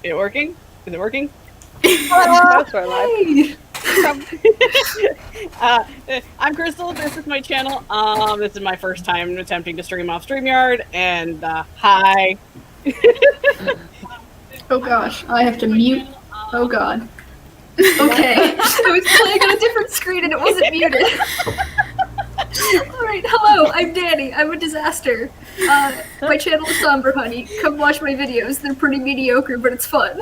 it working? Is it working? That's our live. I'm Crystal. This is my channel. This is my first time attempting to stream off StreamYard, and hi. Oh gosh, I have to mute. Oh god. Okay, I was playing on a different screen and it wasn't muted. Alright, hello, I'm Danny. I'm a disaster. My channel is Somber Honey. Come watch my videos. They're pretty mediocre, but it's fun.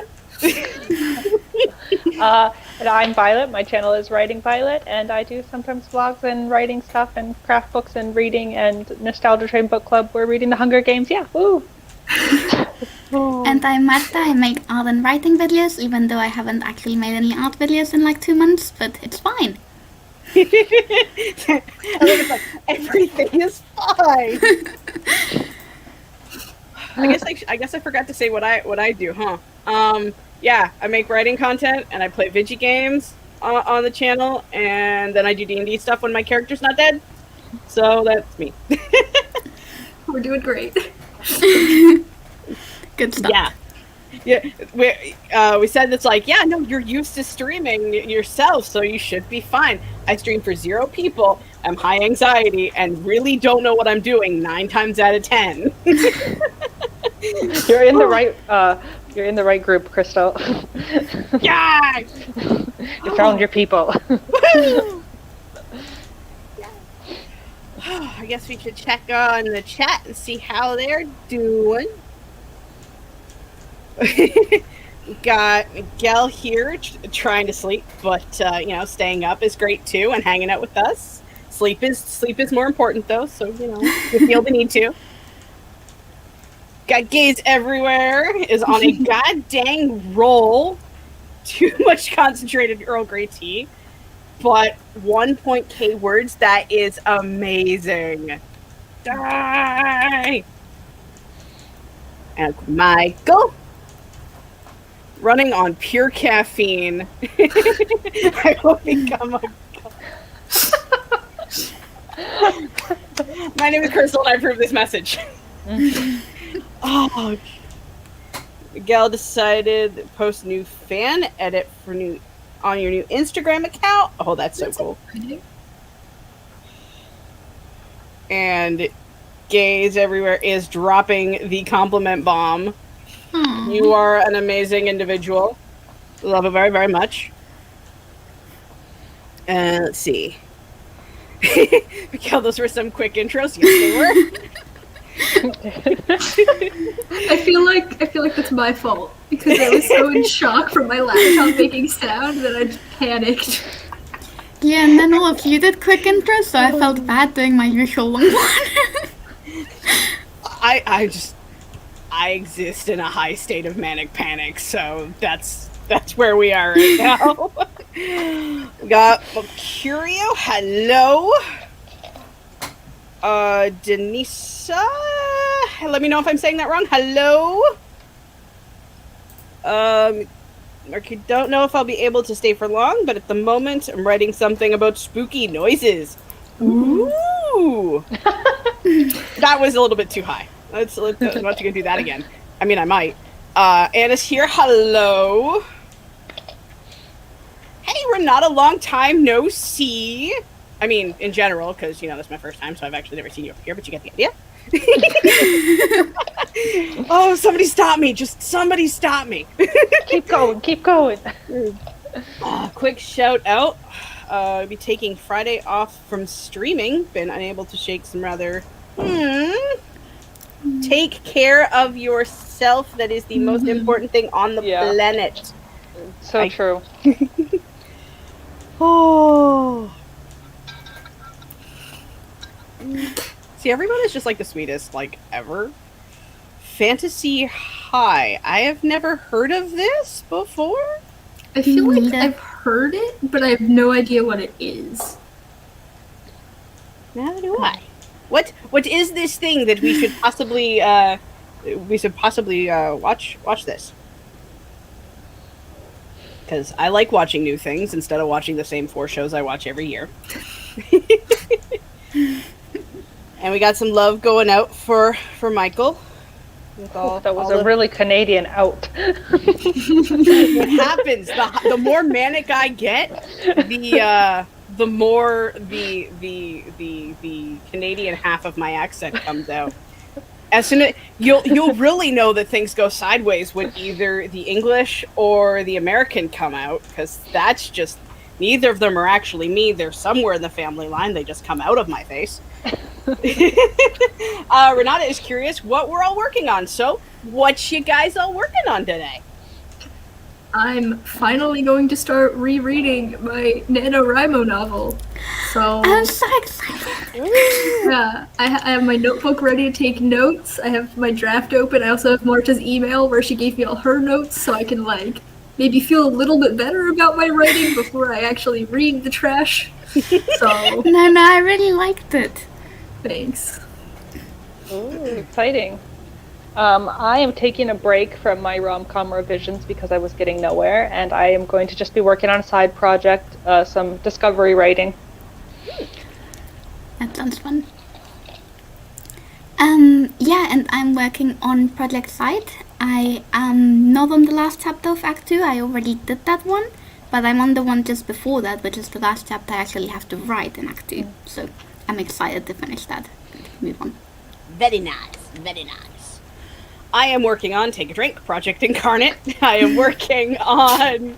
And I'm Violet. My channel is Writing Violet, and I do sometimes vlogs and writing stuff and craft books and reading and Nostalgia Train Book Club. We're reading the Hunger Games. Yeah, woo! And I'm Marta. I make art and writing videos, even though I haven't actually made any art videos in like 2 months, but it's fine. It's like, everything is fine. I guess I forgot to say what I do, huh? Yeah, I make writing content and I play video games on the channel, and then I do D&D stuff when my character's not dead. So that's me. We're doing great. Good stuff. Yeah. We said it's like, yeah, no, you're used to streaming yourself, so you should be fine. I stream for 0 people. I'm high anxiety and really don't know what I'm doing 9 times out of 10. You're in the right. You're in the right group, Crystal. Yeah. You found your people. I guess we should check on the chat and see how they're doing. Got Miguel here trying to sleep, but you know, staying up is great too, and hanging out with us. Sleep is more important though, so you know, you feel the need to. Got Gaze Everywhere is on a god dang roll. Too much concentrated Earl Grey tea, but 1.k words. That is amazing. Die. And Michael, running on pure caffeine. I will become a. My name is Crystal, and I approve this message. Oh, Miguel decided to post new fan edit for on your new Instagram account. Oh, that's so cool. And Gaze Everywhere is dropping the compliment bomb. Aww. You are an amazing individual. Love it very, very much. Let's see. Miguel, those were some quick intros. Yes, they were. I feel like that's my fault because I was so in shock from my laptop making sound that I panicked. Yeah, and then all of you did quick intros, so I felt bad doing my usual long one. I exist in a high state of manic panic, so that's where we are right now. We got Mercurio, hello. Denisa, let me know if I'm saying that wrong. Hello. Mercury, don't know if I'll be able to stay for long, but at the moment I'm writing something about spooky noises. Ooh. That was a little bit too high. I'm not gonna do that again. I mean, I might. Anna's here. Hello. Hey, Renata, long time no see. I mean, in general, because, you know, that's my first time, so I've actually never seen you over here, but you get the idea. Oh, somebody stop me. Just somebody stop me. Keep going, keep going. Quick shout out. I'll be taking Friday off from streaming. Been unable to shake some rather... Take care of yourself. That is the most important thing on the planet. So true. Oh... See, everyone is just like the sweetest, like, ever. Fantasy High. I have never heard of this before. I feel like I've heard it, but I have no idea what it is. Neither do I. What is this thing that we should possibly watch this? Because I like watching new things instead of watching the same 4 shows I watch every year. And we got some love going out for Michael. That was a really Canadian out. What happens? The more manic I get, the more the Canadian half of my accent comes out. As soon as you'll really know that things go sideways when either the English or the American come out, because that's just neither of them are actually me. They're somewhere in the family line. They just come out of my face. Renata is curious what we're all working on. So, what you guys all working on today? I'm finally going to start rereading my NaNoWriMo novel. So I'm so excited. yeah, I have my notebook ready to take notes. I have my draft open. I also have Marta's email where she gave me all her notes, so I can like maybe feel a little bit better about my writing before I actually read the trash. So No, I really liked it. thanks. Ooh, exciting. I am taking a break from my rom-com revisions because I was getting nowhere, and I am going to just be working on a side project, some discovery writing. That sounds fun. Yeah, and I'm working on Project Side. I am not on the last chapter of Act 2, I already did that one, but I'm on the one just before that, which is the last chapter I actually have to write in Act 2. So I'm excited to finish that and move on. Very nice, very nice. I am working on Take a Drink, Project Incarnate. I am working on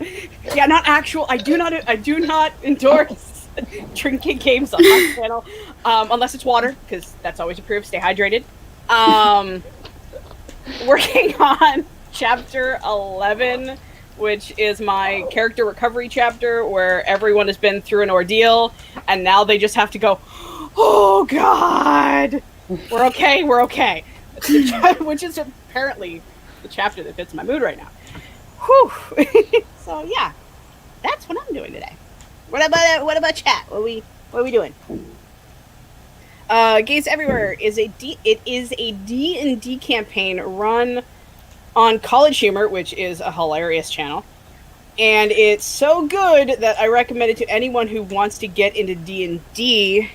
not actual. I do not endorse drinking games on my channel, unless it's water, because that's always approved. Stay hydrated. Working on chapter 11, which is my character recovery chapter, where everyone has been through an ordeal, and now they just have to go, oh God, we're okay, which is apparently the chapter that fits my mood right now. Whew. So yeah, that's what I'm doing today. What about chat? What are we doing? Gaze Everywhere is a D&D campaign run on College Humor, which is a hilarious channel. And it's so good that I recommend it to anyone who wants to get into D&D,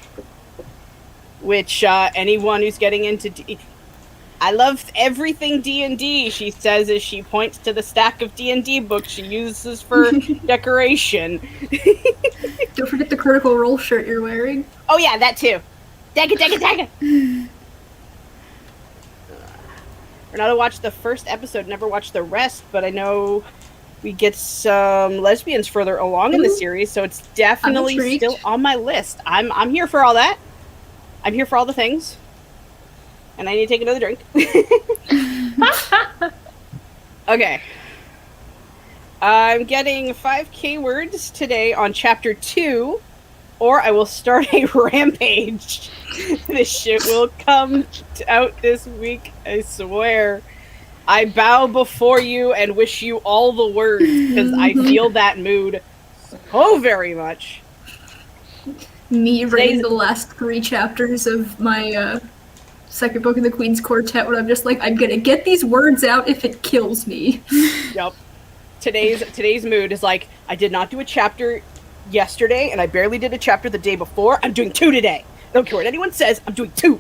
which anyone who's getting into I love everything D&D, she says as she points to the stack of D&D books she uses for decoration. Don't forget the Critical Role shirt you're wearing. Oh yeah, that too. Dagga. Renata watched the first episode, never watched the rest, but I know we get some lesbians further along in the series, so it's definitely still on my list. I'm here for all that. I'm here for all the things. And I need to take another drink. Okay. I'm getting 5K words today on chapter 2, or I will start a rampage. This shit will come out this week, I swear. I bow before you and wish you all the words, because I feel that mood so very much. Me reading the last 3 chapters of my second book in the Queen's Quartet, when I'm just like, I'm gonna get these words out if it kills me. Yep. Today's mood is like, I did not do a chapter yesterday, and I barely did a chapter the day before. I'm doing 2 today. I don't care what anyone says, I'm doing 2.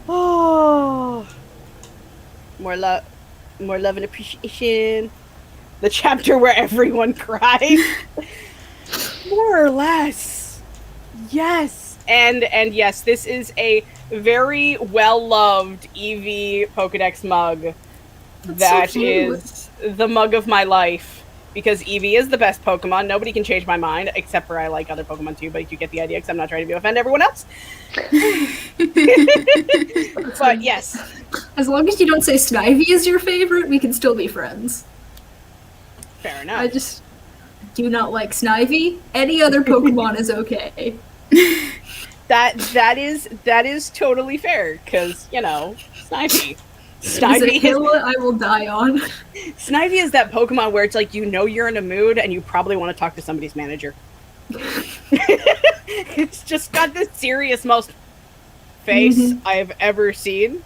Oh, more love and appreciation. The chapter where everyone cried. More or less. Yes. And yes, this is a very well-loved EV Pokedex mug. That is the mug of my life. Because Eevee is the best Pokemon. Nobody can change my mind, except for I like other Pokemon too, but you get the idea, because I'm not trying to offend everyone else. But yes. As long as you don't say Snivy is your favorite, we can still be friends. Fair enough. I just do not like Snivy. Any other Pokemon is okay. That is totally fair, because, you know, Snivy. Snivy is a hill I will die on. Snivy is that Pokemon where it's like, you know you're in a mood and you probably want to talk to somebody's manager. It's just got the serious most face I've ever seen.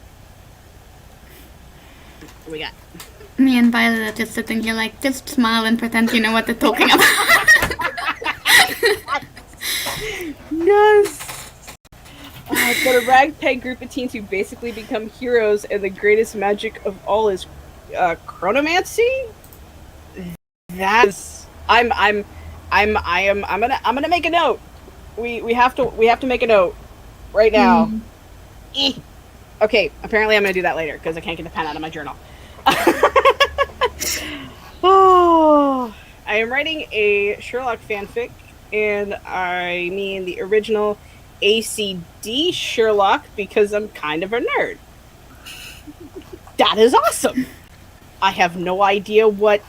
What we got? Me and Violet are just sitting here like, just smile and pretend you know what they're talking about. Yes! But a ragtag group of teens who basically become heroes, and the greatest magic of all is chronomancy. That is, I'm gonna make a note. We have to make a note right now. Okay, apparently I'm gonna do that later because I can't get the pen out of my journal. Oh, I am writing a Sherlock fanfic, and I mean the original ACD Sherlock because I'm kind of a nerd. That is awesome. I have no idea what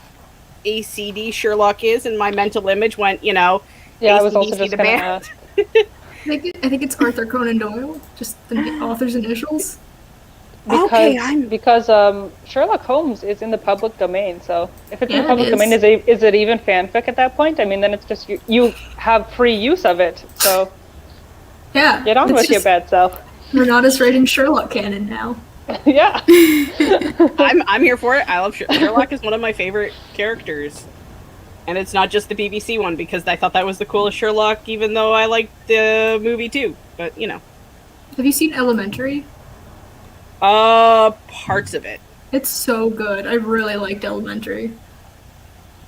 ACD Sherlock is, and my mental image went, Yeah, I was also AC/DC just the gonna band. ask. I think it's Arthur Conan Doyle, just the author's initials. Because Sherlock Holmes is in the public domain, so if it's in the Yeah, public it domain, is. is it even fanfic at that point? I mean, then it's just you have free use of it, so Yeah, get on it's with your just bad self. Renata's writing Sherlock canon now. Yeah. I'm here for it. I love Sherlock is one of my favorite characters. And it's not just the BBC one, because I thought that was the coolest Sherlock, even though I liked the movie too. But, you know. Have you seen Elementary? Parts of it. It's so good. I really liked Elementary.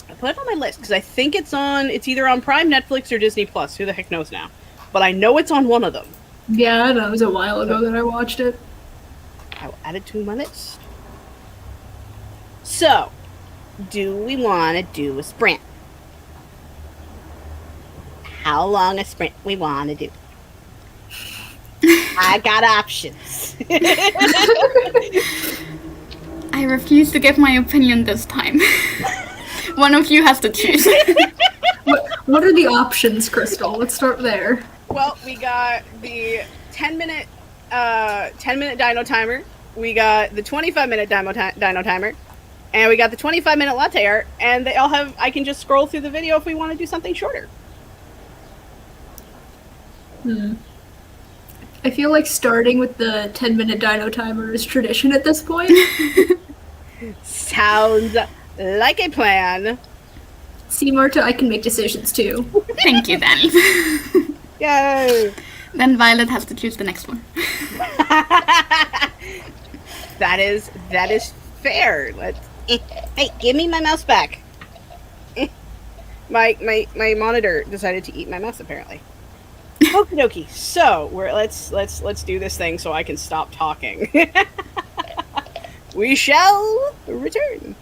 I put it on my list, because I think it's either on Prime, Netflix, or Disney Plus. Who the heck knows now? But I know it's on one of them. Yeah, I know. It was a while ago that I watched it. I will add it to my list. So, do we want to do a sprint? How long a sprint we want to do? I got options. I refuse to give my opinion this time. One of you has to choose. What are the options, Crystal? Let's start there. Well, we got the 10-minute dino timer. We got the 25-minute dino timer. And we got the 25-minute latte art. And they all have... I can just scroll through the video if we want to do something shorter. I feel like starting with the 10-minute dino timer is tradition at this point. Sounds like a plan. See, Marta, I can make decisions too. Thank you, Danny. Yay! Then Violet has to choose the next one. That is fair. Hey, give me my mouse back. My monitor decided to eat my mouse apparently. Okie dokie. So let's do this thing so I can stop talking. We shall return.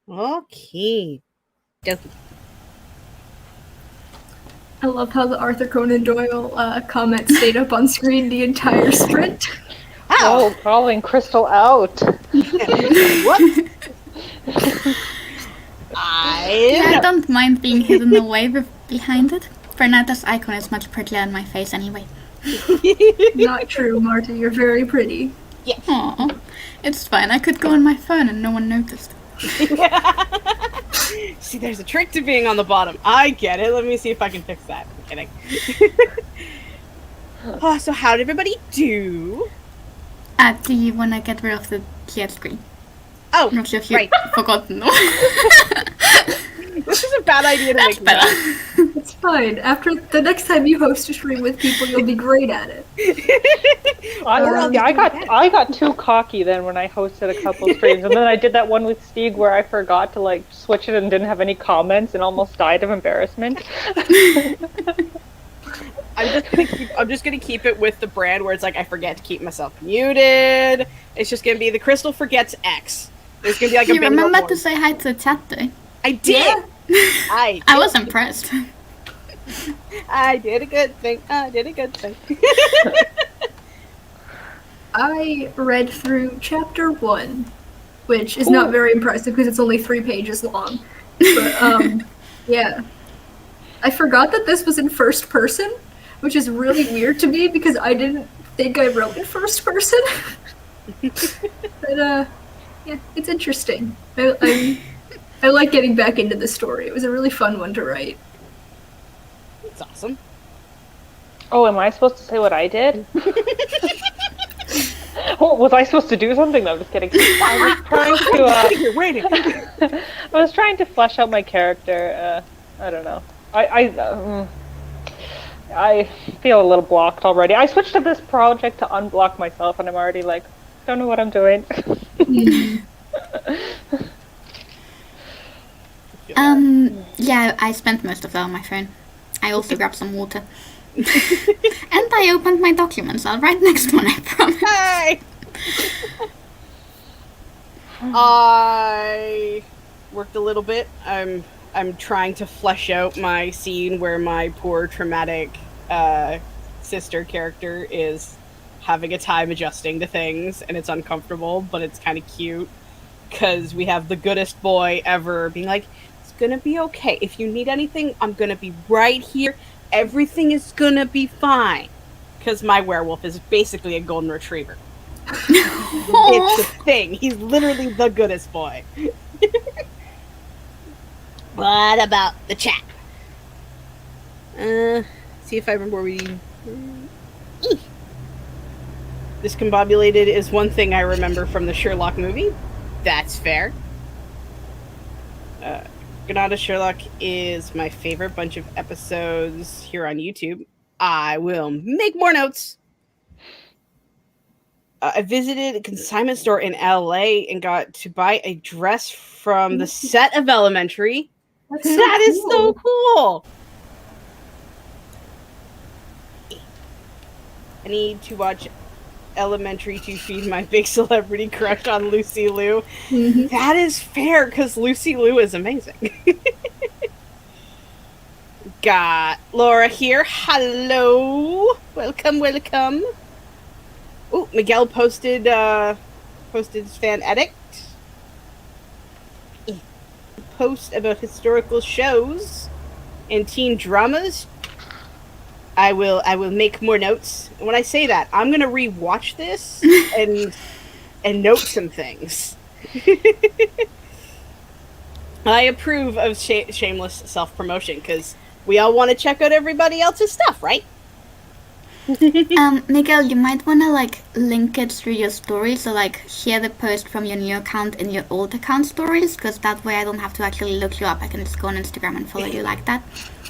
Okay. I love how the Arthur Conan Doyle comment stayed up on screen the entire sprint. Oh, calling Crystal out. What? I don't mind being hidden away behind it. Bernarda's icon is much prettier than my face anyway. Not true, Marta. You're very pretty. Yeah. Aw, it's fine. I could go on my phone and no one noticed. See, there's a trick to being on the bottom. I get it. Let me see if I can fix that. I'm kidding. Oh, so how did everybody do? Do you want to get rid of the clear screen? Oh, I'm not sure if you've right. forgotten. This is a bad idea to That's make. better. It's fine. After the next time you host a stream with people, you'll be great at it. I got too cocky then when I hosted a couple streams, and then I did that one with Stieg where I forgot to like switch it and didn't have any comments and almost died of embarrassment. I'm just gonna keep it with the brand where it's like I forget to keep myself muted. It's just gonna be the Crystal forgets X. There's gonna be like a You bingo remember board. to say hi to the chat though. I did. Yeah. I was impressed. I did a good thing. I did a good thing. I read through chapter 1, which is not very impressive because it's only 3 pages long. But, yeah. I forgot that this was in first person, which is really weird to me because I didn't think I wrote in first person. But, yeah, it's interesting. I like getting back into the story. It was a really fun one to write. It's awesome. Oh, am I supposed to say what I did? Oh, was I supposed to do something? No, I'm just kidding. I was trying to. You're waiting. I was trying to flesh out my character. I don't know. I feel a little blocked already. I switched to this project to unblock myself, and I'm already like, don't know what I'm doing. Yeah, I spent most of that on my phone. I also grabbed some water. And I opened my documents. I'll write next one, I promise. Hey! I worked a little bit. I'm trying to flesh out my scene where my poor traumatic sister character is having a time adjusting to things, and it's uncomfortable, but it's kind of cute because we have the goodest boy ever being like, it's gonna be okay. If you need anything, I'm gonna be right here. Everything is gonna be fine. Because my werewolf is basically a golden retriever. It's the thing. He's literally the goodest boy. What about the chat? See if I remember where we... Discombobulated is one thing I remember from the Sherlock movie. That's fair. Granada Sherlock is my favorite bunch of episodes here on YouTube. I will make more notes. I visited a consignment store in LA and got to buy a dress from the set of Elementary. That is so cool. I need to watch Elementary to feed my big celebrity crush on Lucy Liu. Mm-hmm. That is fair, because Lucy Liu is amazing. Got Laura here. Hello. Welcome, welcome. Oh, Miguel posted his fan edit. Post about historical shows and teen dramas. I will make more notes. And when I say that, I'm gonna rewatch this and note some things. I approve of shameless self-promotion because we all want to check out everybody else's stuff, right? Miguel, you might want to link it through your story, so share the post from your new account in your old account stories, because that way I don't have to actually look you up. I can just go on Instagram and follow you like that.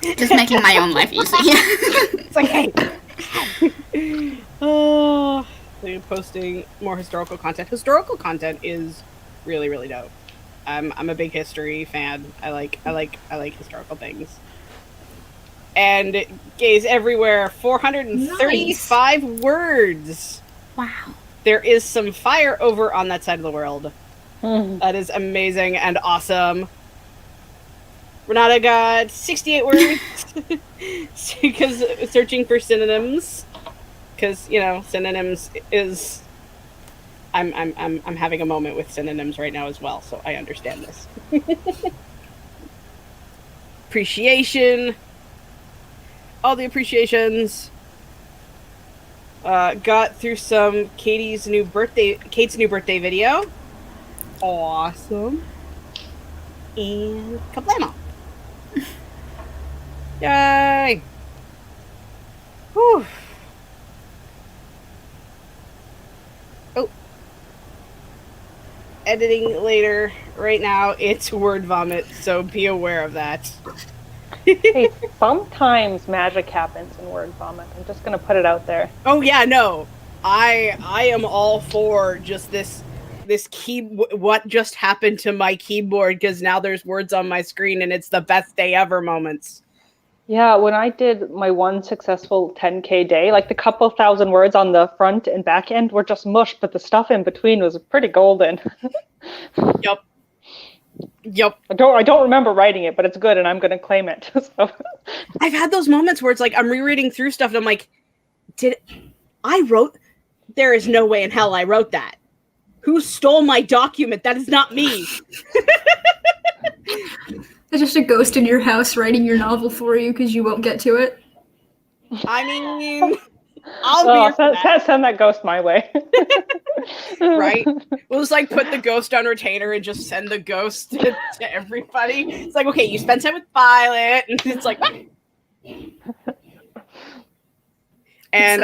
Just making my own life easy. It's like, hey. Oh, they're posting more historical content. Historical content is really, really dope. I'm a big history fan. I like historical things. And gays everywhere. 435 words. Wow. There is some fire over on that side of the world. That is amazing and awesome. Renata got 68 words because searching for synonyms. Because, you know, synonyms is... I'm having a moment with synonyms right now as well, so I understand this. Appreciation. All the appreciations. Got through some Kate's new birthday video. Awesome. And kablamo. Yay! Whew. Oh. Editing later. Right now, it's word vomit, so be aware of that. Hey, sometimes magic happens in word vomit. I'm just gonna put it out there. Oh yeah, no. I am all for just this what just happened to my keyboard, because now there's words on my screen and it's the best day ever moments. Yeah, when I did my one successful 10K day, like the couple thousand words on the front and back end were just mush, but the stuff in between was pretty golden. Yep. I don't remember writing it, but it's good and I'm gonna claim it. So. I've had those moments where it's like I'm rereading through stuff and I'm like, there is no way in hell I wrote that. Who stole my document? That is not me. There's just a ghost in your house writing your novel for you because you won't get to it. I mean, I'll send that ghost my way. Right? We'll just like put the ghost on retainer and just send the ghost to everybody. It's like, okay, you spend time with Violet, and it's like, what? And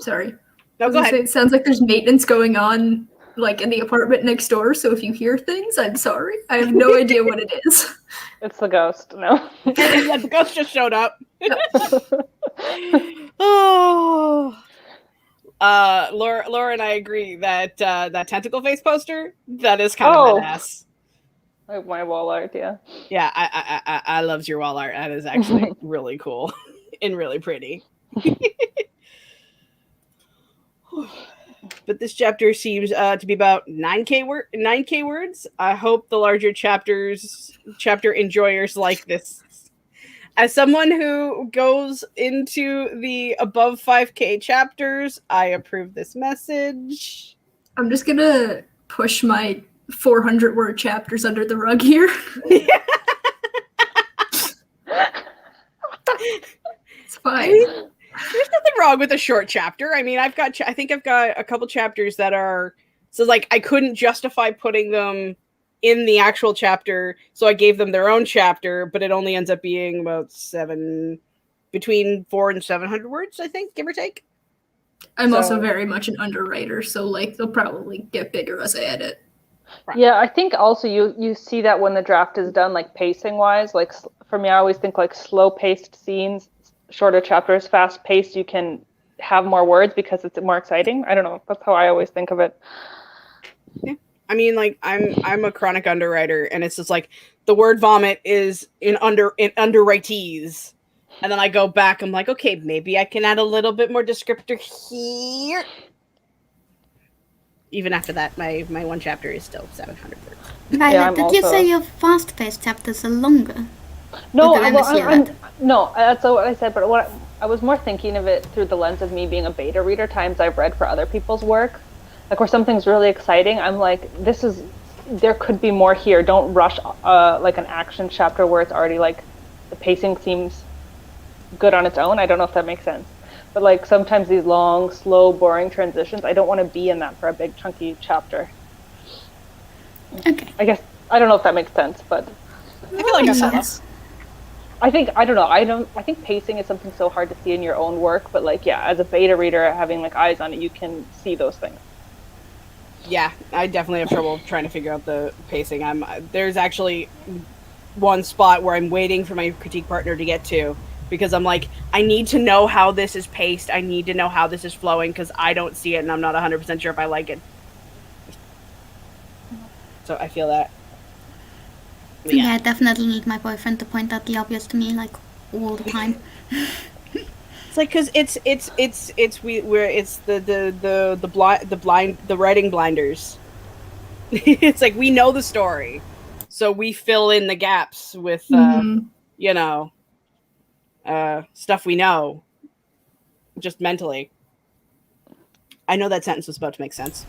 sorry. No, go ahead. It sounds like there's maintenance going on, like in the apartment next door. So if you hear things, I'm sorry. I have no idea what it is. It's the ghost. No. Yeah, the ghost just showed up. Oh. Laura and I agree that that tentacle face poster, that is kind of badass. Like my wall art, yeah. Yeah, I loves your wall art. That is actually really cool and really pretty. But this chapter seems to be about 9K words. I hope the larger chapter enjoyers like this. As someone who goes into the above 5K chapters, I approve this message. I'm just gonna push my 400 word chapters under the rug here. It's fine. There's nothing wrong with a short chapter. I mean, I think I've got a couple chapters that are, so like I couldn't justify putting them in the actual chapter, so I gave them their own chapter, but it only ends up being about between 400 and 700 words, I think, give or take. I'm also very much an underwriter, so like they'll probably get bigger as I edit. Right. Yeah, I think also you see that when the draft is done, like pacing wise, like for me, I always think like slow paced scenes, shorter chapters, fast paced, you can have more words because it's more exciting. I don't know. That's how I always think of it. Yeah. I mean, like I'm a chronic underwriter, and it's just like the word vomit is in underwritees. And then I go back, I'm like, okay, maybe I can add a little bit more descriptor here. Even after that, my one chapter is still 700 words. Violet, did you say your fast-paced chapters are longer? No, no, that's what I said, but what I was more thinking of it through the lens of me being a beta reader, times I've read for other people's work. Like where something's really exciting, I'm like, there could be more here. Don't rush like an action chapter where it's already like, the pacing seems good on its own. I don't know if that makes sense. But like sometimes these long, slow, boring transitions, I don't want to be in that for a big chunky chapter. Okay. I guess, I don't know if that makes sense, but I feel like I saw this. I think pacing is something so hard to see in your own work, but like, yeah, as a beta reader, having like eyes on it, you can see those things. Yeah, I definitely have trouble trying to figure out the pacing. There's actually one spot where I'm waiting for my critique partner to get to, because I'm like, I need to know how this is paced. I need to know how this is flowing, because I don't see it and I'm not 100% sure if I like it. So I feel that. Yeah, I definitely need my boyfriend to point out the obvious to me, like, all the time. It's like, because it's the writing blinders. It's like we know the story, so we fill in the gaps with stuff we know, just mentally. I know that sentence was about to make sense.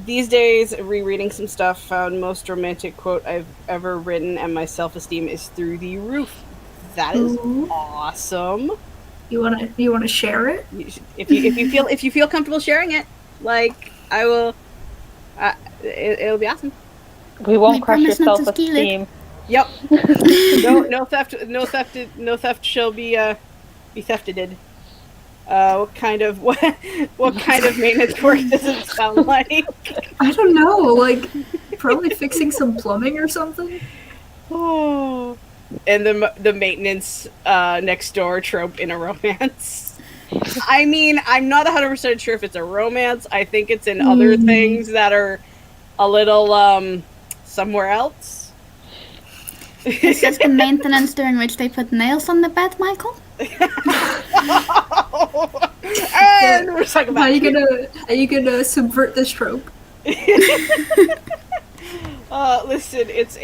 These days, rereading some stuff, found most romantic quote I've ever written, and my self-esteem is through the roof. That is awesome. You wanna share it? If you feel comfortable sharing it, like I will, it'll be awesome. We won't crush your self-esteem. Yep. No theft. No theft shall be thefted. What kind of maintenance work does it sound like? I don't know, like probably fixing some plumbing or something. Oh, and the maintenance next door trope in a romance. I mean, I'm not 100% sure if it's a romance. I think it's in other things that are a little somewhere else. Is this the maintenance during which they put nails on the bed, Michael? And we're talking about how you gonna subvert this trope? Listen, it's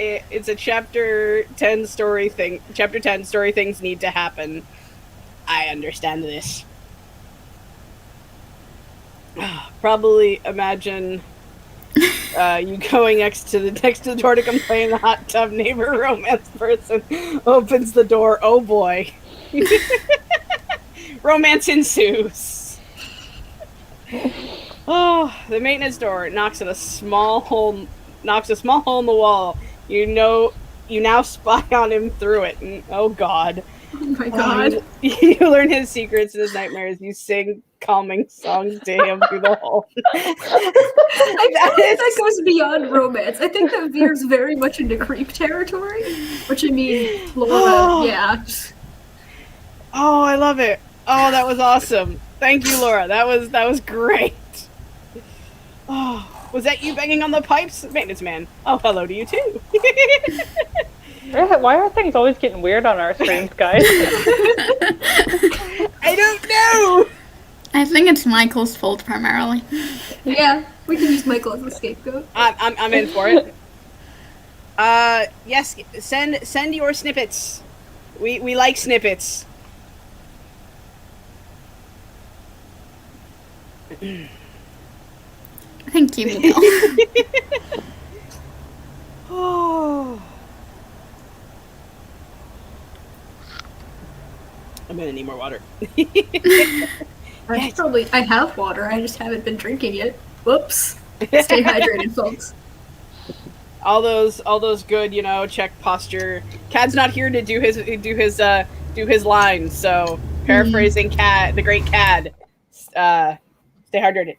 a chapter 10 story thing. Chapter 10 story things need to happen. I understand this. Probably imagine you going next to the door to complain. The hot tub neighbor romance person opens the door. Oh boy. Romance ensues. Oh, the maintenance door knocks a small hole in the wall. You now spy on him through it. And, oh God. Oh my God. You learn his secrets and his nightmares. You sing calming songs to him through the hole. I think that goes beyond romance. I think that veers very much into creep territory. Which I mean, Laura, yeah. Oh, I love it. Oh, that was awesome. Thank you, Laura. That was great. Oh, was that you banging on the pipes, maintenance man? Oh, hello to you too. Why are things always getting weird on our streams, guys? I don't know. I think it's Michael's fault primarily. Yeah, we can use Michael as a scapegoat. I'm in for it. Yes, send your snippets. We like snippets. Thank you, Miguel. Oh. I'm gonna need more water. I have water, I just haven't been drinking it. Whoops. Stay hydrated, folks. All those good, check posture. Cad's not here to do his lines, so paraphrasing Cad, the great Cad. Stay hydrated.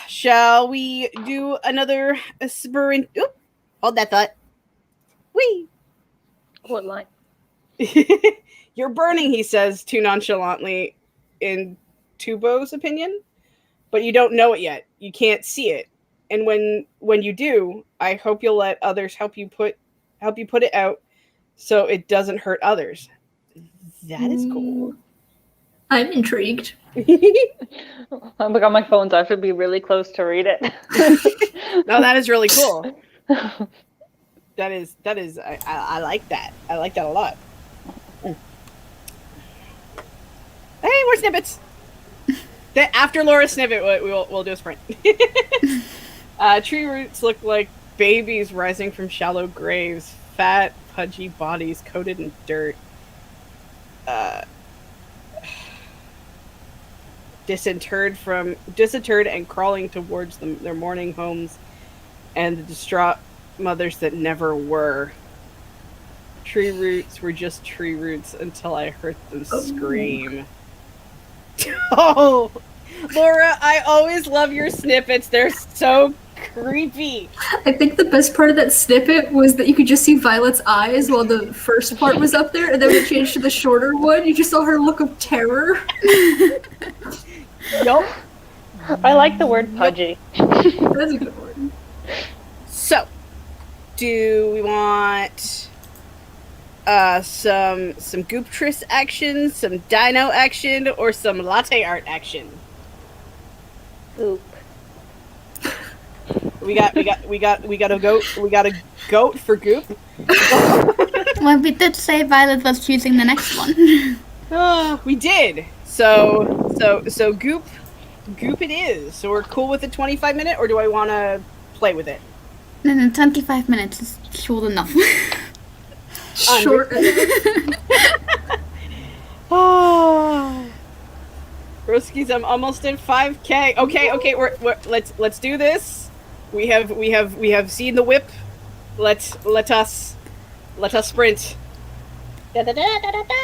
Shall we do another sprint? Oop, hold that thought. Whee! What line? You're burning, he says too nonchalantly, in Tubo's opinion, but you don't know it yet. You can't see it, and when you do, I hope you'll let others help you put it out, so it doesn't hurt others. That is cool. I'm intrigued. Oh my God, my phone's I should be really close to read it. No, that is really cool. That is. I like that. I like that a lot. Hey, more snippets. After Laura's snippet, we'll do a sprint. Tree roots look like babies rising from shallow graves. Fat, pudgy bodies coated in dirt. Disinterred and crawling towards their mourning homes, and the distraught mothers that never were. Tree roots were just tree roots until I heard them scream. Oh, Laura, I always love your snippets. They're so creepy. I think the best part of that snippet was that you could just see Violet's eyes while the first part was up there, and then when it changed to the shorter one, you just saw her look of terror. Yup. I like the word pudgy. That's a good word. So, do we want some Gooptress action, some Dino action, or some latte art action. Oop. We got a goat for Goop. Well, we did say Violet was choosing the next one. We did. So Goop it is. So we're cool with the 25-minute, or do I want to play with it? No, 25 minutes is short enough. Short. Oh, Broskies, I'm almost at 5K. Okay, we're let's do this. We have seen the whip. Let us sprint. Da, da, da, da, da, da.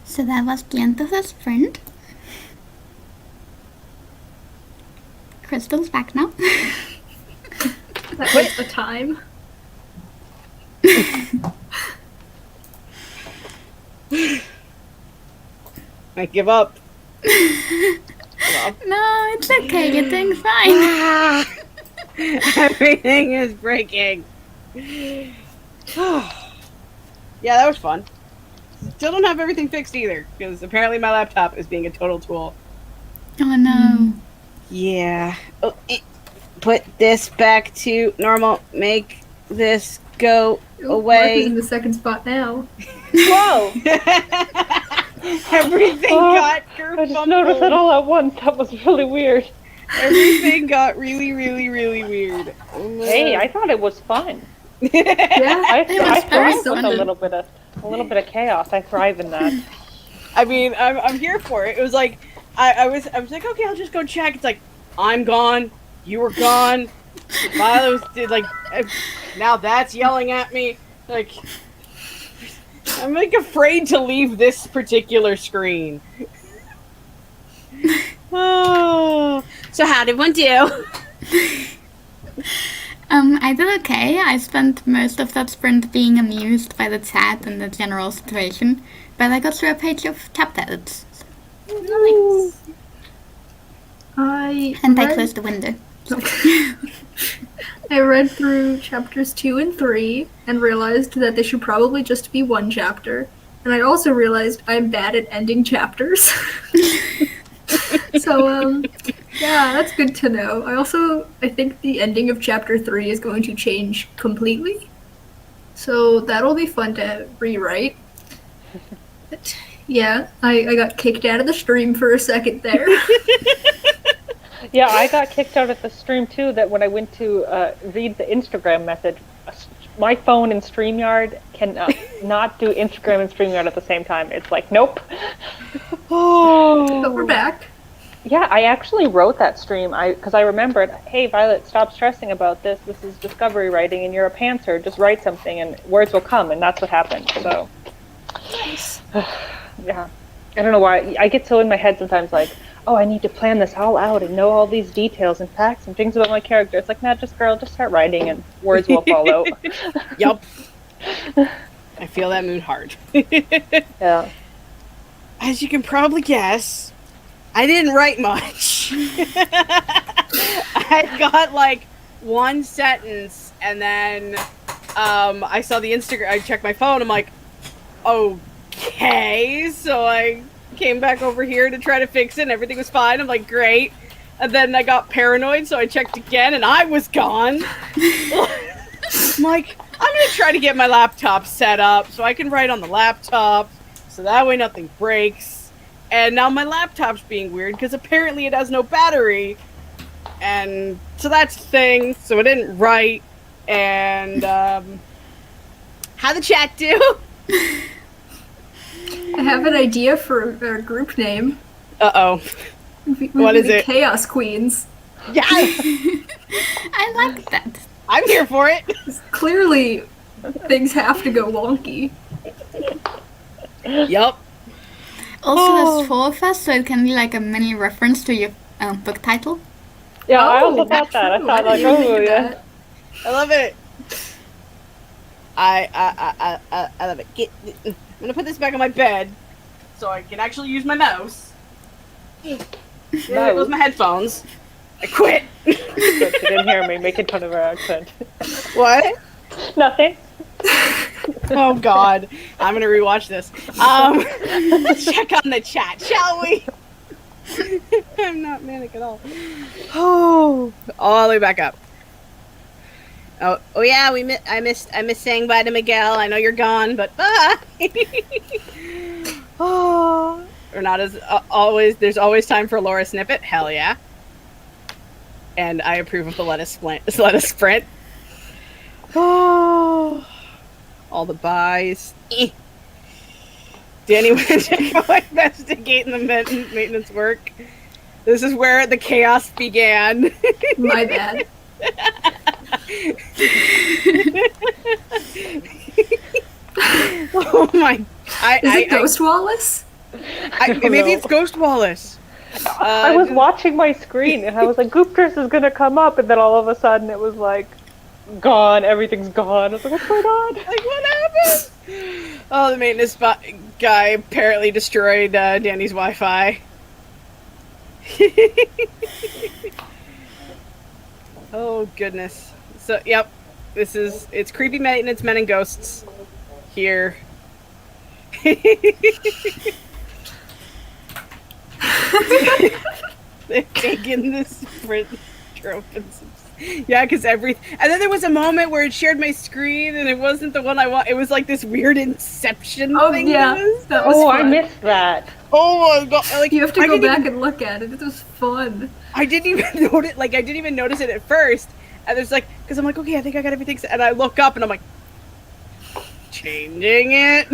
So that was the end of the sprint. Crystal's back now. That was the time. I give up. No, it's okay. You're doing fine. Everything is breaking. Yeah, that was fun. Still don't have everything fixed either, because apparently my laptop is being a total tool. Oh no. Yeah. Oh, put this back to normal. Make this go away. Martha's in the second spot now. Whoa! Everything got kerfuffled. I just noticed it all at once. That was really weird. Everything got really, really, really weird. Hey, I thought it was fun. Yeah. I very thrive with fun. a little bit of chaos. I thrive in that. I mean, I'm here for it. It was like I was like, okay, I'll just go check. It's like I'm gone, you were gone. Violet was like, now that's yelling at me. Like, I'm like afraid to leave this particular screen. Oh, so how did one do? I did okay. I spent most of that sprint being amused by the chat and the general situation, but I got through a page of chapter edits. Nice. I closed the window. I read through chapters 2 and 3 and realized that they should probably just be one chapter. And I also realized I'm bad at ending chapters. So, yeah, that's good to know. I think the ending of chapter 3 is going to change completely. So that'll be fun to rewrite. But, yeah, I got kicked out of the stream for a second there. Yeah, I got kicked out of the stream too. That when I went to read the Instagram message, my phone and StreamYard can not do Instagram and StreamYard at the same time. It's like, nope. But we're back. Yeah, I actually wrote that stream because I remembered, hey, Violet, stop stressing about this. This is discovery writing, and you're a pantser. Just write something, and words will come, and that's what happened. So, Nice. yeah, I don't know why. I get so in my head sometimes, like, oh, I need to plan this all out and know all these details and facts and things about my character. It's like, nah, just start writing, and words will follow. Yup. I feel that mood hard. Yeah. As you can probably guess, I didn't write much. I got like one sentence, and then I saw the Instagram. I checked my phone. I'm like, okay. So I came back over here to try to fix it, and everything was fine. I'm like, great. And then I got paranoid, so I checked again, and I was gone. I'm like, I'm gonna try to get my laptop set up so I can write on the laptop, so that way nothing breaks. And now my laptop's being weird because apparently it has no battery. And so that's the thing. So it didn't write. And how'd the chat do? I have an idea for our group name. Uh-oh. What is it? Chaos Queens. Yes! I like that. I'm here for it. Clearly, things have to go wonky. Yup. Also, there's 4 of us, so it can be like a mini reference to your book title. Yeah, I Oh, also thought that. I true. thought, like, didn't even oh, think of yeah. that. I love it. I love it. I'm gonna put this back on my bed so I can actually use my mouse. There goes my headphones. I quit. But you didn't hear me making fun of her accent. What? Nothing. Oh God, I'm gonna rewatch this. Let's check on the chat, shall we? I'm not manic at all. Oh, all the way back up. Oh yeah, I missed saying bye to Miguel. I know you're gone, but bye. Oh, or not as always. There's always time for Laura Snippet. Hell yeah. And I approve of the let us sprint. Oh. All the buys. Danny went to go investigate in the maintenance work. This is where the chaos began. My bad. Oh my! Is it Ghost Wallace? Maybe it's Ghost Wallace. I was watching my screen and I was like, Gooptress is gonna come up, and then all of a sudden it was like, gone, everything's gone. I was like, what's going on? Like, what happened? Oh, the maintenance guy apparently destroyed Danny's Wi-Fi. Oh, goodness. So, yep. It's creepy maintenance men and ghosts here. They're taking the sprint trope. Yeah, because and then there was a moment where it shared my screen and it wasn't the one I want. It was like this weird Inception thing. Yeah, that was fun. I missed that. Oh my god! Like, you have to go back and look at it. It was fun. I didn't even notice. Like, I didn't even notice it at first. And there's like, because I'm like, okay, I think I got everything. And I look up and I'm like, changing it.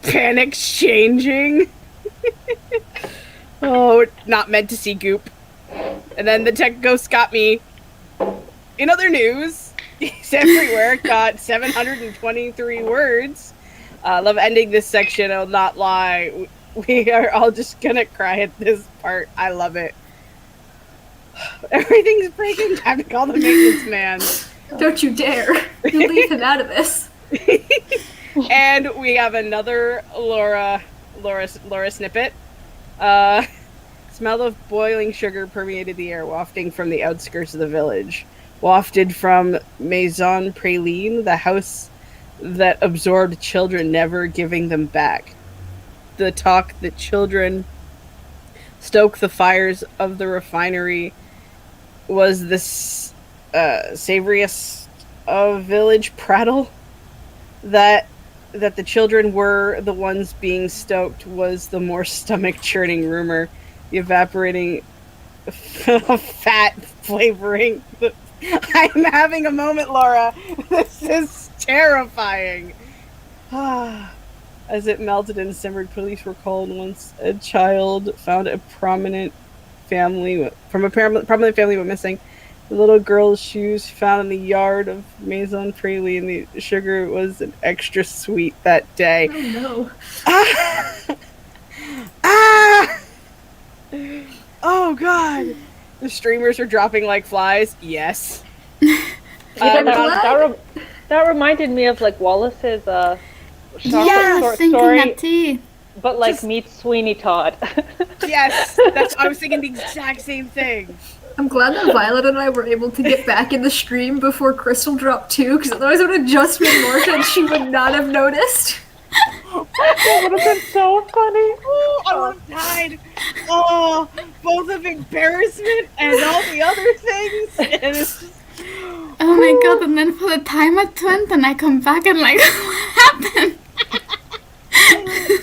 Panic's changing. Oh, not meant to see goop. And then the tech ghost got me. In other news, he's everywhere. Got 723 words. Love ending this section. I'll not lie. We are all just gonna cry at this part. I love it. Everything's breaking. Time to call the maintenance man. Don't you dare. You leave him out of this. And we have another Laura snippet. Smell of boiling sugar permeated the air, wafting from the outskirts of the village. Wafted from Maison Praline, the house that absorbed children, never giving them back. The talk that children stoke the fires of the refinery was the savoriest of village prattle. That the children were the ones being stoked was the more stomach-churning rumor. The evaporating fat flavoring. I'm having a moment, Laura. This is terrifying. As it melted and simmered, police were called once a child found a prominent family went missing. The little girl's shoes found in the yard of Maison Praline, and the sugar was an extra sweet that day. Oh no. Oh god! The streamers are dropping like flies. Yes. That reminded me of like Wallace's Yeah, story, that too. but like meets Sweeney Todd. Yes, I was thinking the exact same thing. I'm glad that Violet and I were able to get back in the stream before Crystal dropped too, because otherwise it would have just been Marta and she would not have noticed. That would have been so funny. Oh, I would have died. Oh, both of embarrassment and all the other things. And it's just, Oh my god, and then for the timer to end, and I come back and like, what happened?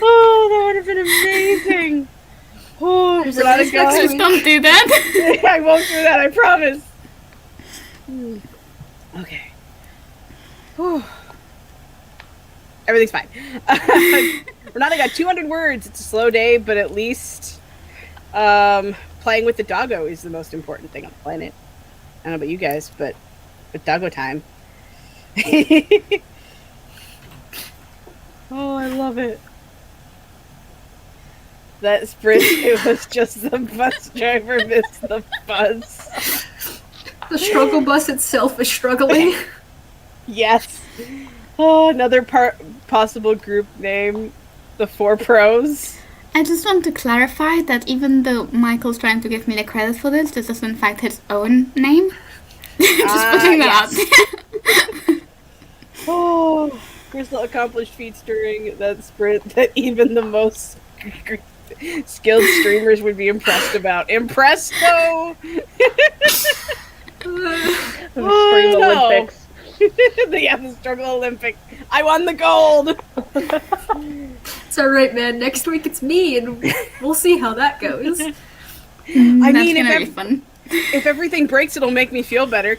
oh, that would have been amazing. Oh, There's Renata, always next Please week. don't do that. I won't do that, I promise. Okay. Whew. Everything's fine. Renata got 200 words. It's a slow day, but at least playing with the doggo is the most important thing on the planet. I don't know about you guys, but doggo time. Oh, I love it. That sprint, it was just the bus driver missed the bus. The struggle bus itself is struggling. Yes. Oh, another possible group name, the Four Pros. I just want to clarify that even though Michael's trying to give me the credit for this is in fact his own name. Just putting that out there. Oh, Crystal accomplished feats during that sprint that even the most skilled streamers would be impressed about. Impressed, though? Stream Olympics. The Struggle Olympic. I won the gold! It's alright, man. Next week it's me, and we'll see how that goes. I That's mean, gonna be fun. if everything breaks, it'll make me feel better.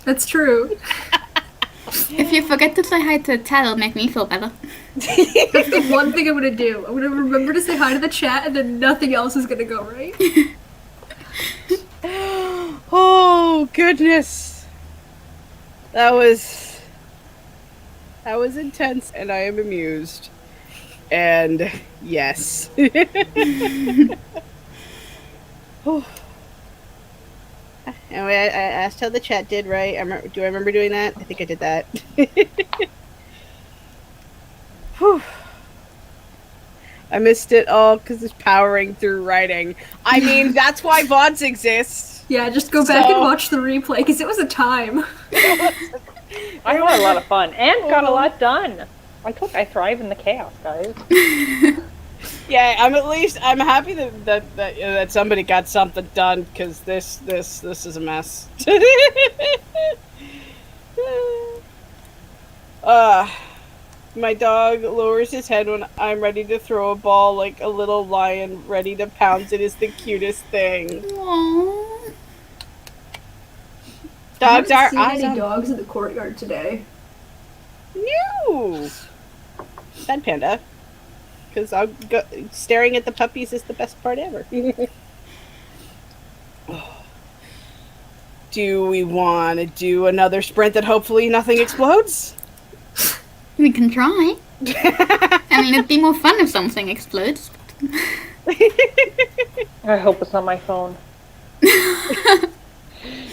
That's true. If you forget to say hi to the chat, it'll make me feel better. That's the one thing I'm gonna do. I'm gonna remember to say hi to the chat, and then nothing else is gonna go right. Oh, goodness. That was intense, and I am amused. And yes. Anyway, I asked how the chat did, right? Do I remember doing that? I think I did that. Whew. I missed it all because it's powering through writing. I mean, that's why VODs exist. Yeah, just go back and watch the replay because it was a time. I had a lot of fun and got a lot done. I thrive in the chaos, guys. Yeah, I'm happy that somebody got something done because this is a mess. My dog lowers his head when I'm ready to throw a ball like a little lion ready to pounce. It is the cutest thing. Aww. I Dogs are haven't awesome. seen any dogs in the courtyard today. No. Sad panda. Because staring at the puppies is the best part ever. Do we want to do another sprint that hopefully nothing explodes? We can try. I mean, it'd be more fun if something explodes. I hope it's not my phone.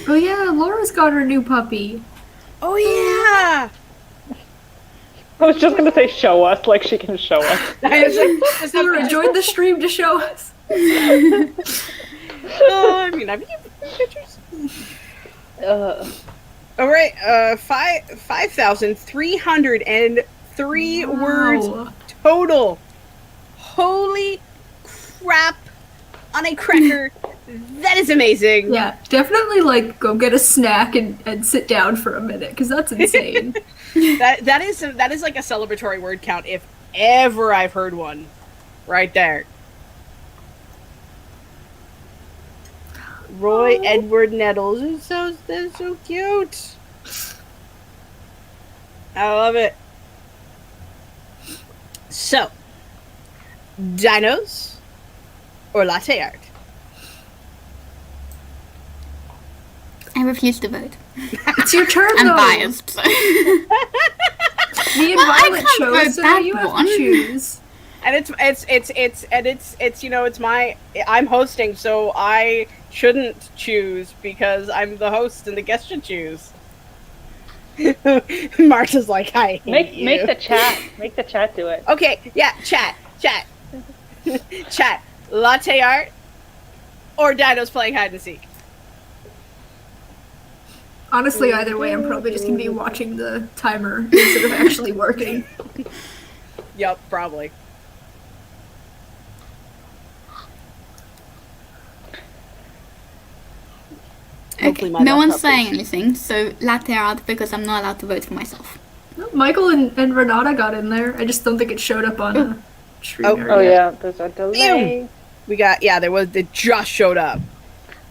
Oh yeah, Laura's got her new puppy. Oh yeah! I was just gonna say show us, like she can show us. I was like, Laura joined the stream to show us. I mean, have you pictures? All right, 5,303 words total. Holy crap on a cracker. That is amazing. Yeah, definitely like go get a snack and sit down for a minute because that's insane. That is like a celebratory word count if ever I've heard one. Right there. Roy Edward Nettles is that's so cute. I love it. So, dinos or latte art? I refuse to vote. It's your turn I'm though. biased. So. Me and Well, I Violet can't chose, vote so now that you have one. to choose. And it's you know, I'm hosting, so I shouldn't choose because I'm the host and the guest should choose. Marta's like, I hate Make you. the chat do it. Okay, yeah, chat. Chat. Latte art or dinos playing hide and seek? Honestly, either way, I'm probably just gonna be watching the timer instead of actually working. Yup, probably. Okay, no one's saying anything, so latte art because I'm not allowed to vote for myself. Michael and Renata got in there. I just don't think it showed up on a stream. Oh yeah, there's a delay. We got it just showed up.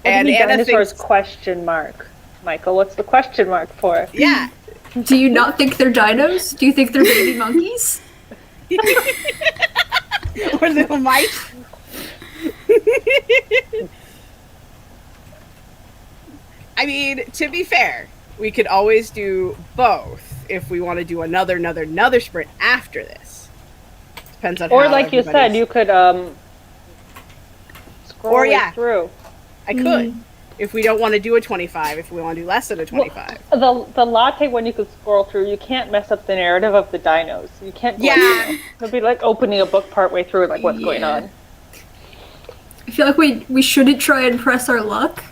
And Anna dinosaurs thinks, question mark. Michael, what's the question mark for? yeah. Do you not think they're dinos? Do you think they're baby monkeys? Or little mice. I mean, to be fair, we could always do both if we want to do another sprint after this. Depends on Or how like you said, everybody's- you could scroll it through. I could. If we don't want to do a 25, if we want to do less than a 25. The latte one you could scroll through, you can't mess up the narrative of the dinos. You can't go it'll be like opening a book partway through, like what's going on. I feel like we shouldn't try and press our luck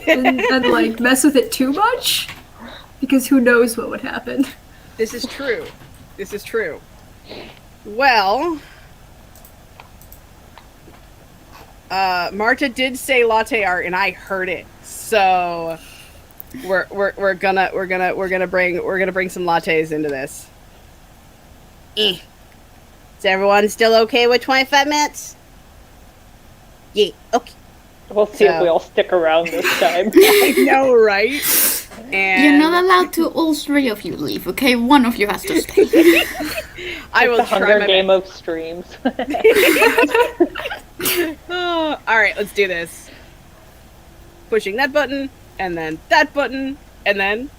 and like mess with it too much because who knows what would happen. This is true. Well, Marta did say latte art, and I heard it. So we're gonna bring some lattes into this. Is everyone still okay with 25 minutes? Yeah. Okay. We'll see if we all stick around this time. I know, right? And You're not allowed to all three of you leave, okay? One of you has to stay. I will the try Hunger my Game of streams. all right, let's do this. Pushing that button, and then that button, and then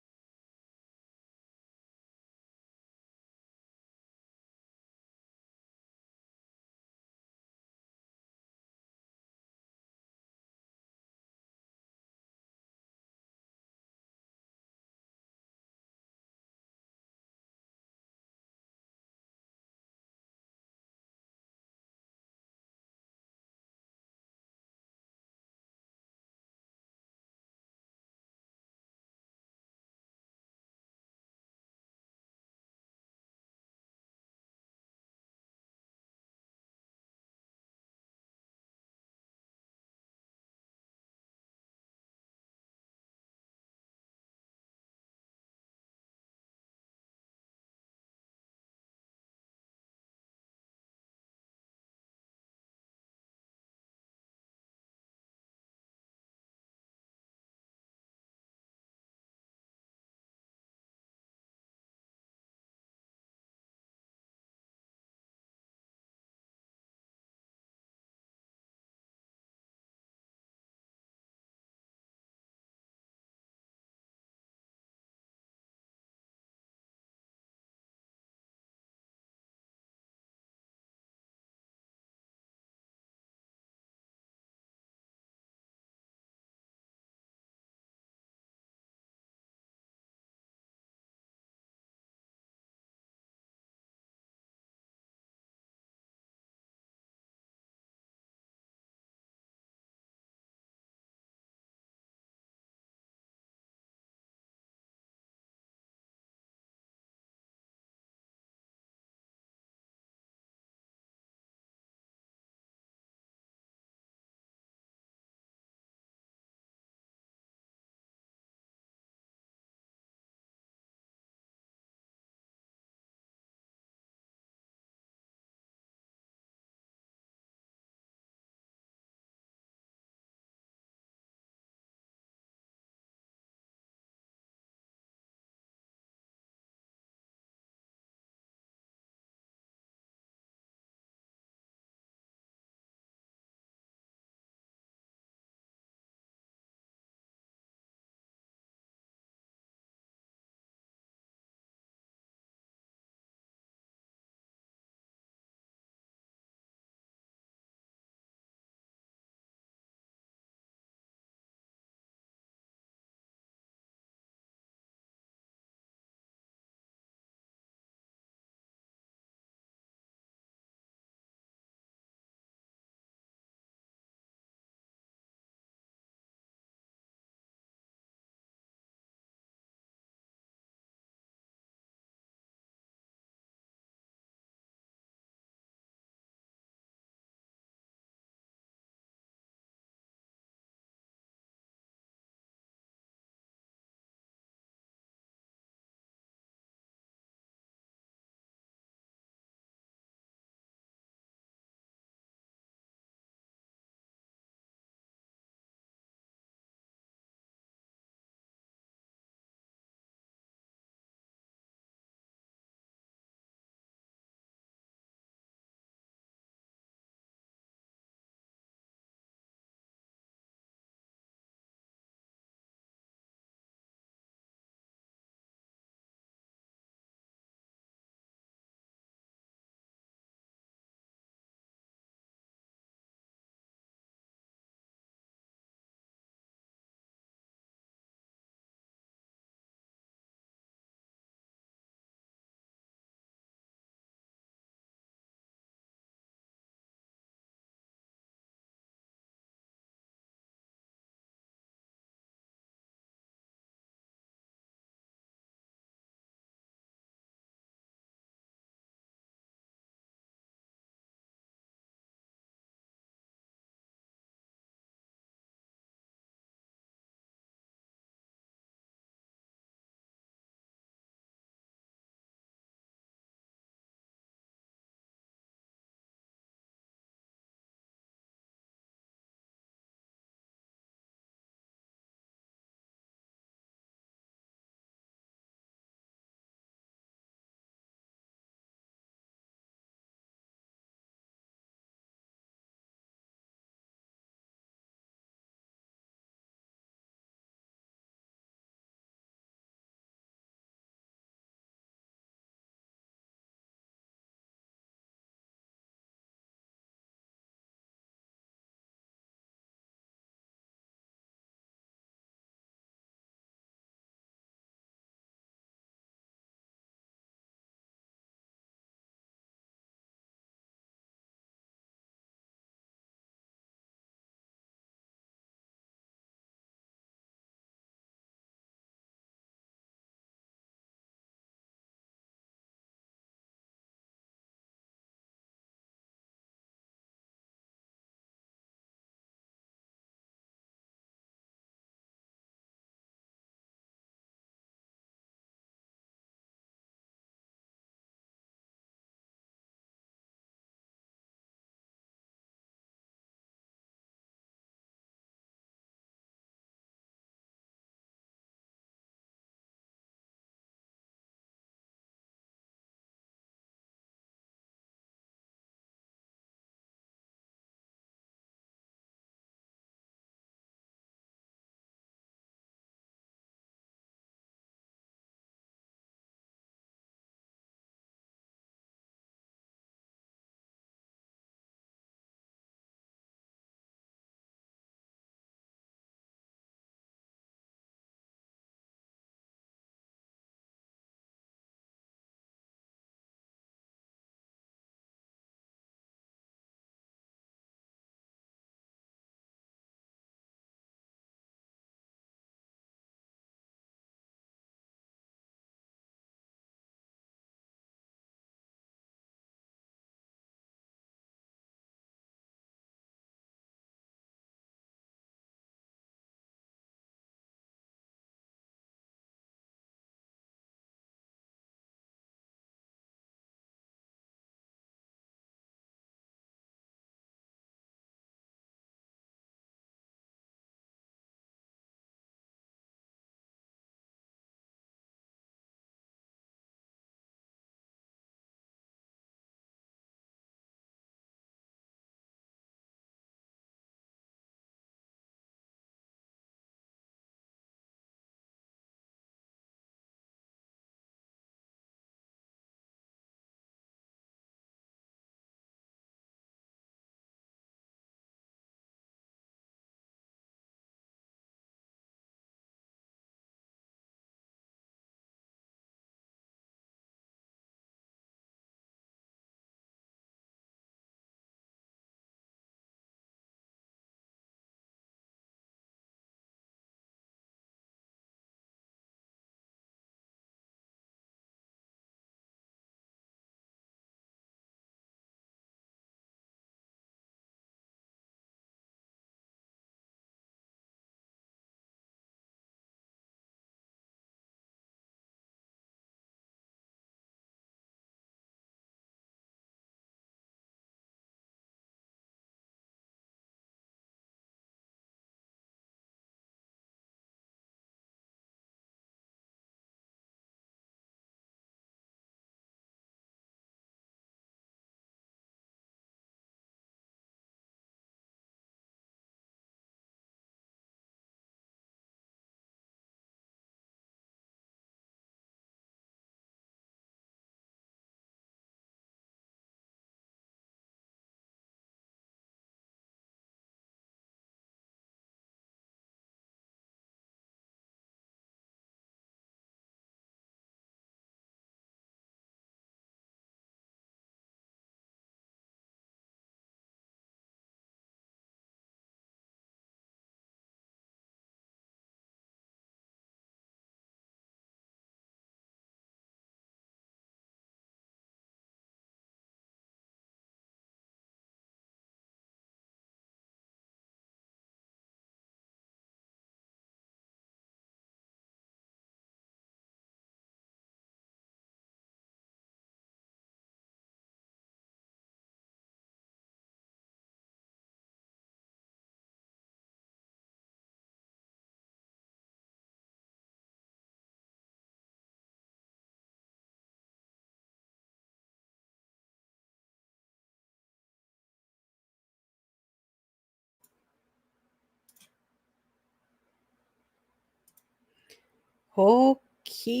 Okie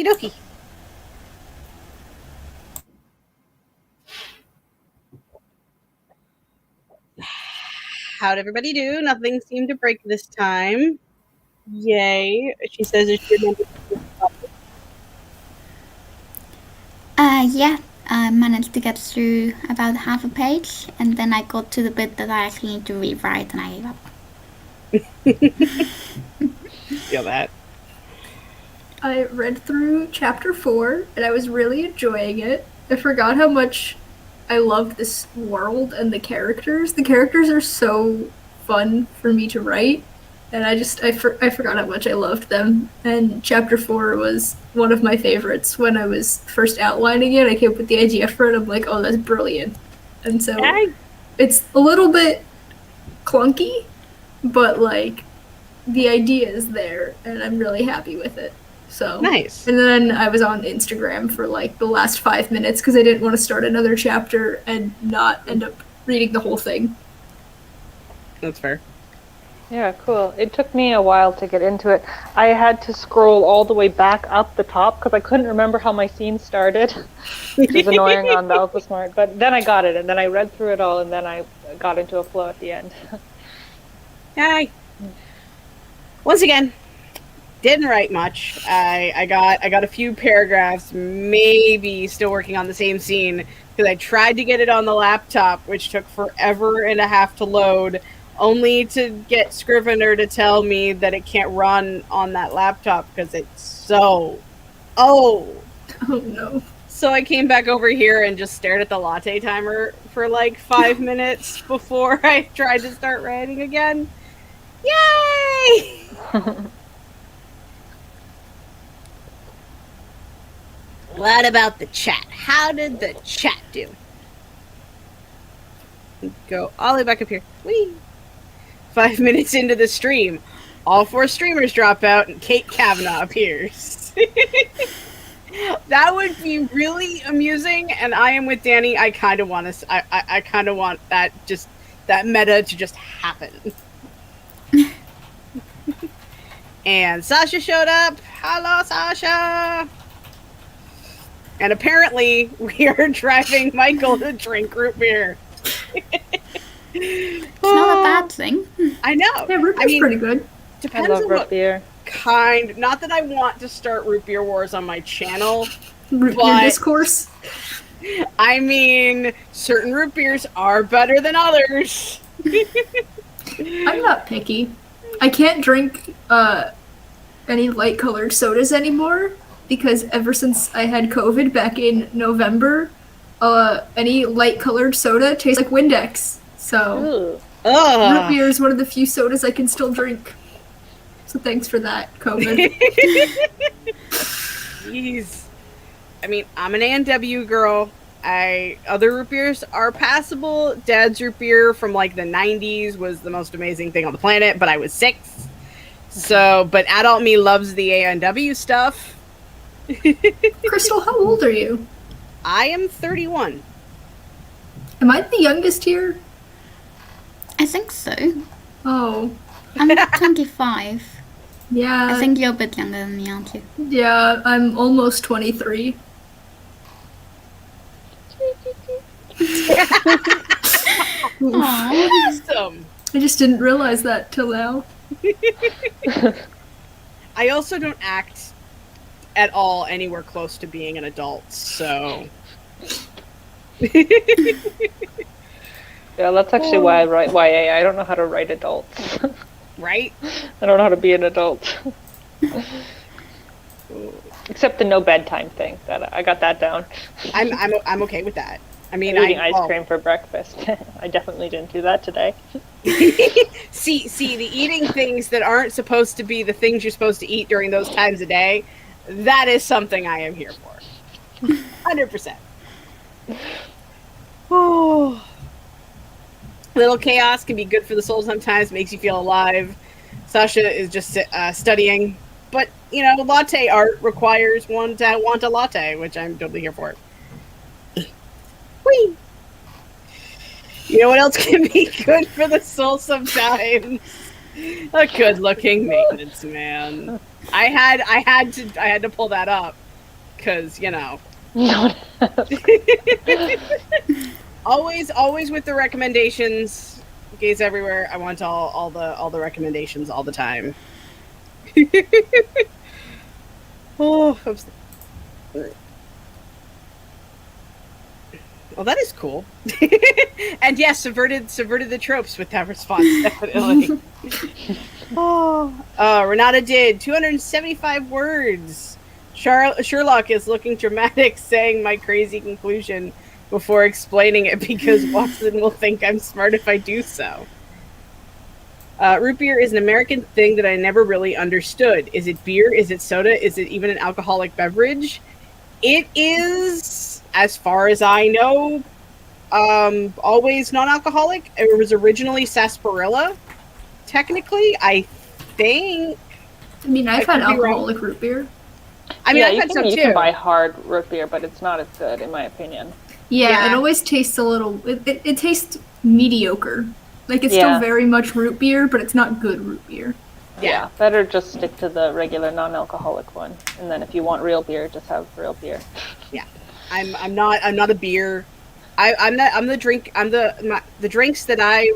dokie. How'd everybody do? Nothing seemed to break this time. Yay. She says it's your number. Yeah, I managed to get through about half a page, and then I got to the bit that I actually need to rewrite, and I gave up. Feel that. I read through chapter 4, and I was really enjoying it. I forgot how much I loved this world and the characters. The characters are so fun for me to write, and I forgot how much I loved them. And chapter 4 was one of my favorites. When I was first outlining it, I came up with the idea for it. I'm like, oh, that's brilliant. And so it's a little bit clunky, but like the idea is there, and I'm really happy with it. So nice. And then I was on Instagram for like the last 5 minutes because I didn't want to start another chapter and not end up reading the whole thing. That's fair. Yeah, cool. It took me a while to get into it. I had to scroll all the way back up the top because I couldn't remember how my scene started, which is annoying on the Alpha Smart. But then I got it, and then I read through it all, and then I got into a flow at the end. Hi. Once again, didn't write much. I got a few paragraphs, maybe still working on the same scene, because I tried to get it on the laptop, which took forever and a half to load, only to get Scrivener to tell me that it can't run on that laptop because it's so old. Oh no. So I came back over here and just stared at the latte timer for like 5 minutes before I tried to start writing again. Yay! What about the chat? How did the chat do? Go all the way back up here. Whee! 5 minutes into the stream, all 4 streamers drop out and Kate Kavanaugh appears. That would be really amusing, and I am with Danny. I kind of want to. I kind of want that meta to just happen. And Sasha showed up. Hello, Sasha. And apparently, we are driving Michael to drink root beer. It's not a bad thing. I know. Yeah, root beer's pretty good. Depends I love on root what beer. kind. Not that I want to start root beer wars on my channel. Root beer discourse. I mean, certain root beers are better than others. I'm not picky. I can't drink any light-colored sodas anymore because ever since I had COVID back in November, any light-colored soda tastes like Windex. So, root beer is one of the few sodas I can still drink. So thanks for that, COVID. Jeez. I mean, I'm an A&W girl. Other root beers are passable. Dad's root beer from like the 90s was the most amazing thing on the planet, but I was 6. So, but adult me loves the A&W stuff. Crystal, how old are you? I am 31. Am I the youngest here? I think so. Oh. I'm 25. Yeah. I think you're a bit younger than me, aren't you? Yeah, I'm almost 23. Awesome. I just didn't realize that till now. I also don't act at all anywhere close to being an adult, so... Yeah, that's actually why I write YA. I don't know how to write adults. Right? I don't know how to be an adult. Except the no bedtime thing. That I got that down. I'm okay with that. I mean, eating ice cream for breakfast. I definitely didn't do that today. see, the eating things that aren't supposed to be the things you're supposed to eat during those times of day, that is something I am here for. 100%. Oh. Little chaos can be good for the soul sometimes, makes you feel alive. Sasha is just studying. But, you know, latte art requires one to want a latte, which I'm totally here for. Whee! You know what else can be good for the soul sometimes? A good-looking maintenance man. I had to pull that up because always with the recommendations. Gays everywhere. I want all the recommendations all the time. Oh, well, that is cool. And yes, subverted the tropes with that response, definitely. Renata did 275 words. Sherlock is looking dramatic, saying my crazy conclusion before explaining it because Watson will think I'm smart if I do so. Root beer is an American thing that I never really understood. Is it beer? Is it soda? Is it even an alcoholic beverage? It is, as far as I know, always non-alcoholic. It was originally sarsaparilla, technically, I think. I mean, I've had alcoholic root beer. I mean, yeah, I've had some too. You can buy hard root beer, but it's not as good, in my opinion. Yeah, it always tastes a little... It tastes mediocre. Like, it's still very much root beer, but it's not good root beer. Yeah, better just stick to the regular non-alcoholic one. And then if you want real beer, just have real beer. Yeah. I'm not a beer. The drinks that I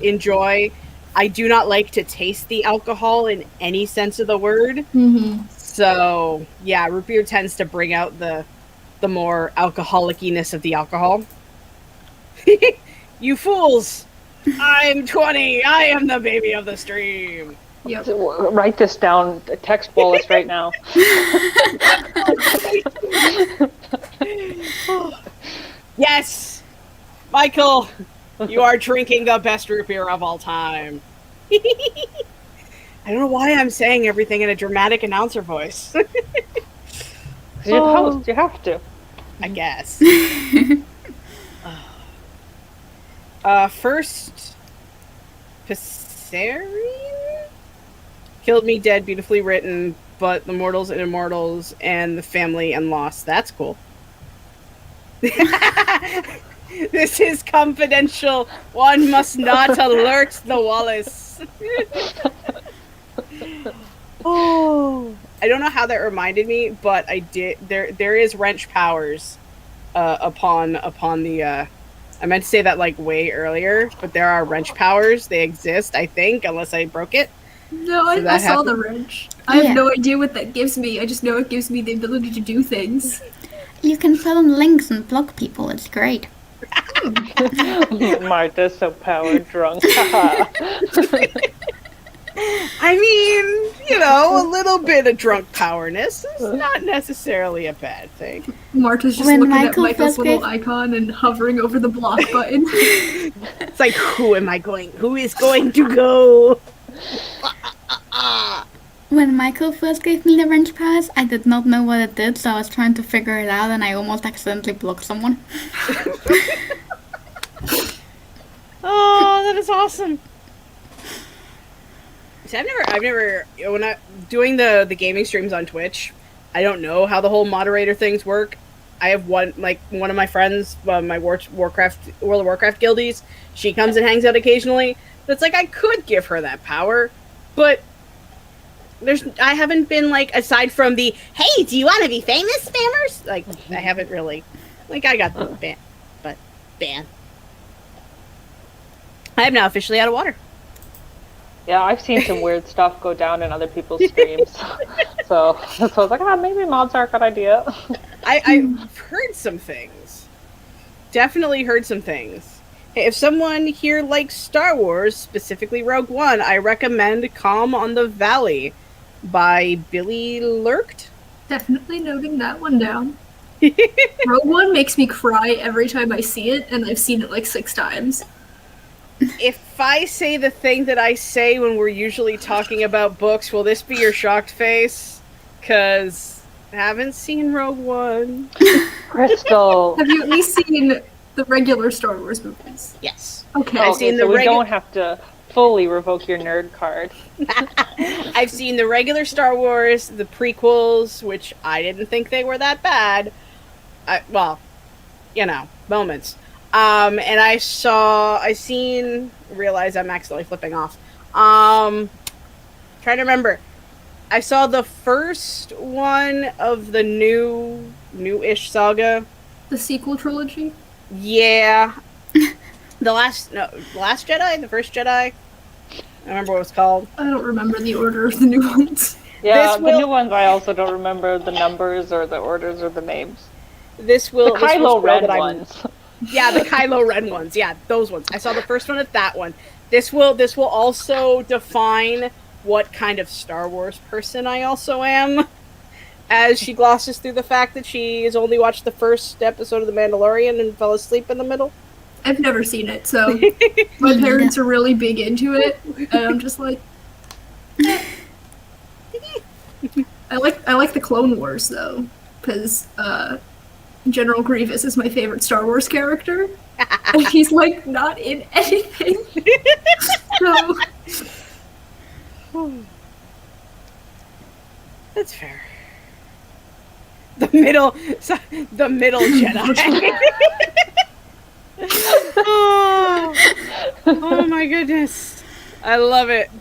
enjoy, I do not like to taste the alcohol in any sense of the word. Mm-hmm. So, yeah, root beer tends to bring out the more alcoholic-iness of the alcohol. You fools! I'm 20! I am the baby of the stream! Yep. So, write this down, text Wallace right now. Yes! Michael, you are drinking the best root beer of all time. I don't know why I'm saying everything in a dramatic announcer voice. You're the host, you have to. I guess. First, Pisarian? Killed me dead, beautifully written, but the mortals and immortals and the family and lost. That's cool. This is confidential. One must not alert the Wallace. Oh, I don't know how that reminded me, but I did. There is wrench powers upon the. I meant to say that like way earlier, but there are wrench powers. They exist, I think, unless I broke it. No, So I saw the wrench. I have no idea what that gives me. I just know it gives me the ability to do things. You can fill in links and block people. It's great. Marta's so power drunk. I mean, a little bit of drunk powerness is not necessarily a bad thing. Marta's just When looking Michael at Michael's first little gave- icon and hovering over the block button. It's like, who is going to go? When Michael first gave me the wrench powers, I did not know what it did, so I was trying to figure it out, and I almost accidentally blocked someone. Oh, that is awesome. See, I've never, when I'm doing the gaming streams on Twitch, I don't know how the whole moderator things work. I have one of my friends, my World of Warcraft guildies, she comes and hangs out occasionally. That's like, I could give her that power, but I haven't been like, aside from the, hey, do you want to be famous spammers? Like, I haven't really, like, I got the ban, but ban. I am now officially out of water. Yeah, I've seen some weird stuff go down in other people's streams. so I was like, maybe mods are a good idea. I've heard some things. Definitely heard some things. Hey, if someone here likes Star Wars, specifically Rogue One, I recommend Calm on the Valley by Billy Lurked. Definitely noting that one down. Rogue One makes me cry every time I see it, and I've seen it like 6 times. If I say the thing that I say when we're usually talking about books, will this be your shocked face? 'Cause I haven't seen Rogue One. Crystal. Have you at least seen the regular Star Wars movies? Yes. Okay. I've seen the we regu- don't have to fully revoke your nerd card. I've seen the regular Star Wars, the prequels, which I didn't think they were that bad. Moments. And realize I'm accidentally flipping off. Trying to remember. I saw the first one of the new-ish saga. The sequel trilogy? Yeah. The Last Jedi? The First Jedi? I don't remember what it was called. I don't remember the order of the new ones. Yeah, the new ones I also don't remember the numbers or the orders or the names. The Kylo Ren ones. Yeah, the Kylo Ren ones. Yeah, those ones. I saw the first one at that one. This will also define what kind of Star Wars person I also am, as she glosses through the fact that she has only watched the first episode of The Mandalorian and fell asleep in the middle. I've never seen it, so my parents are really big into it, and I'm just like, eh. I like the Clone Wars though, because General Grievous is my favorite Star Wars character, and he's like not in anything. So that's fair. The middle Jedi. Oh my goodness. I love it.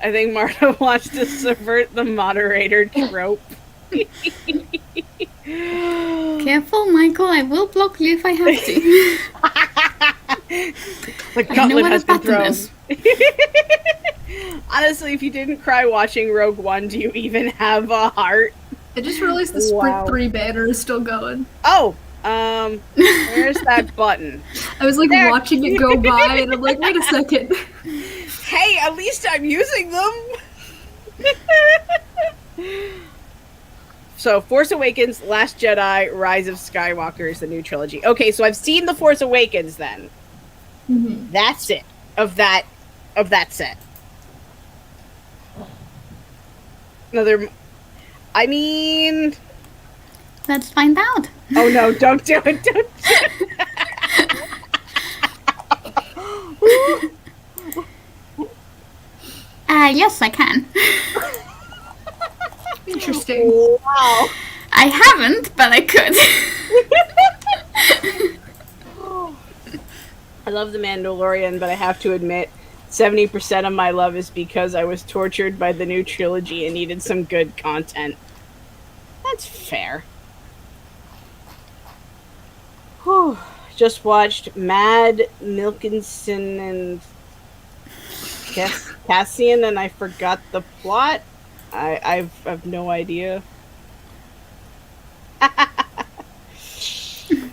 I think Marta wants to subvert the moderator trope. Careful, Michael. I will block you if I have to. The gauntlet has been thrown. Honestly, if you didn't cry watching Rogue One, do you even have a heart? I just realized the Sprint 3 banner is still going. Oh, where's that button? I was like watching it go by, and I'm like, wait a second. Hey, at least I'm using them. So, Force Awakens, Last Jedi, Rise of Skywalker is the new trilogy. Okay, so I've seen The Force Awakens then. Mm-hmm. That's it. Of that set. I mean... Let's find out. Oh no, don't do it, don't do it. Yes, I can. Interesting. Wow. I haven't, but I could. I love The Mandalorian, but I have to admit, 70% of my love is because I was tortured by the new trilogy and needed some good content. That's fair. Whew. Just watched Mad Milkinson and Cassian, and I forgot the plot. I have no idea.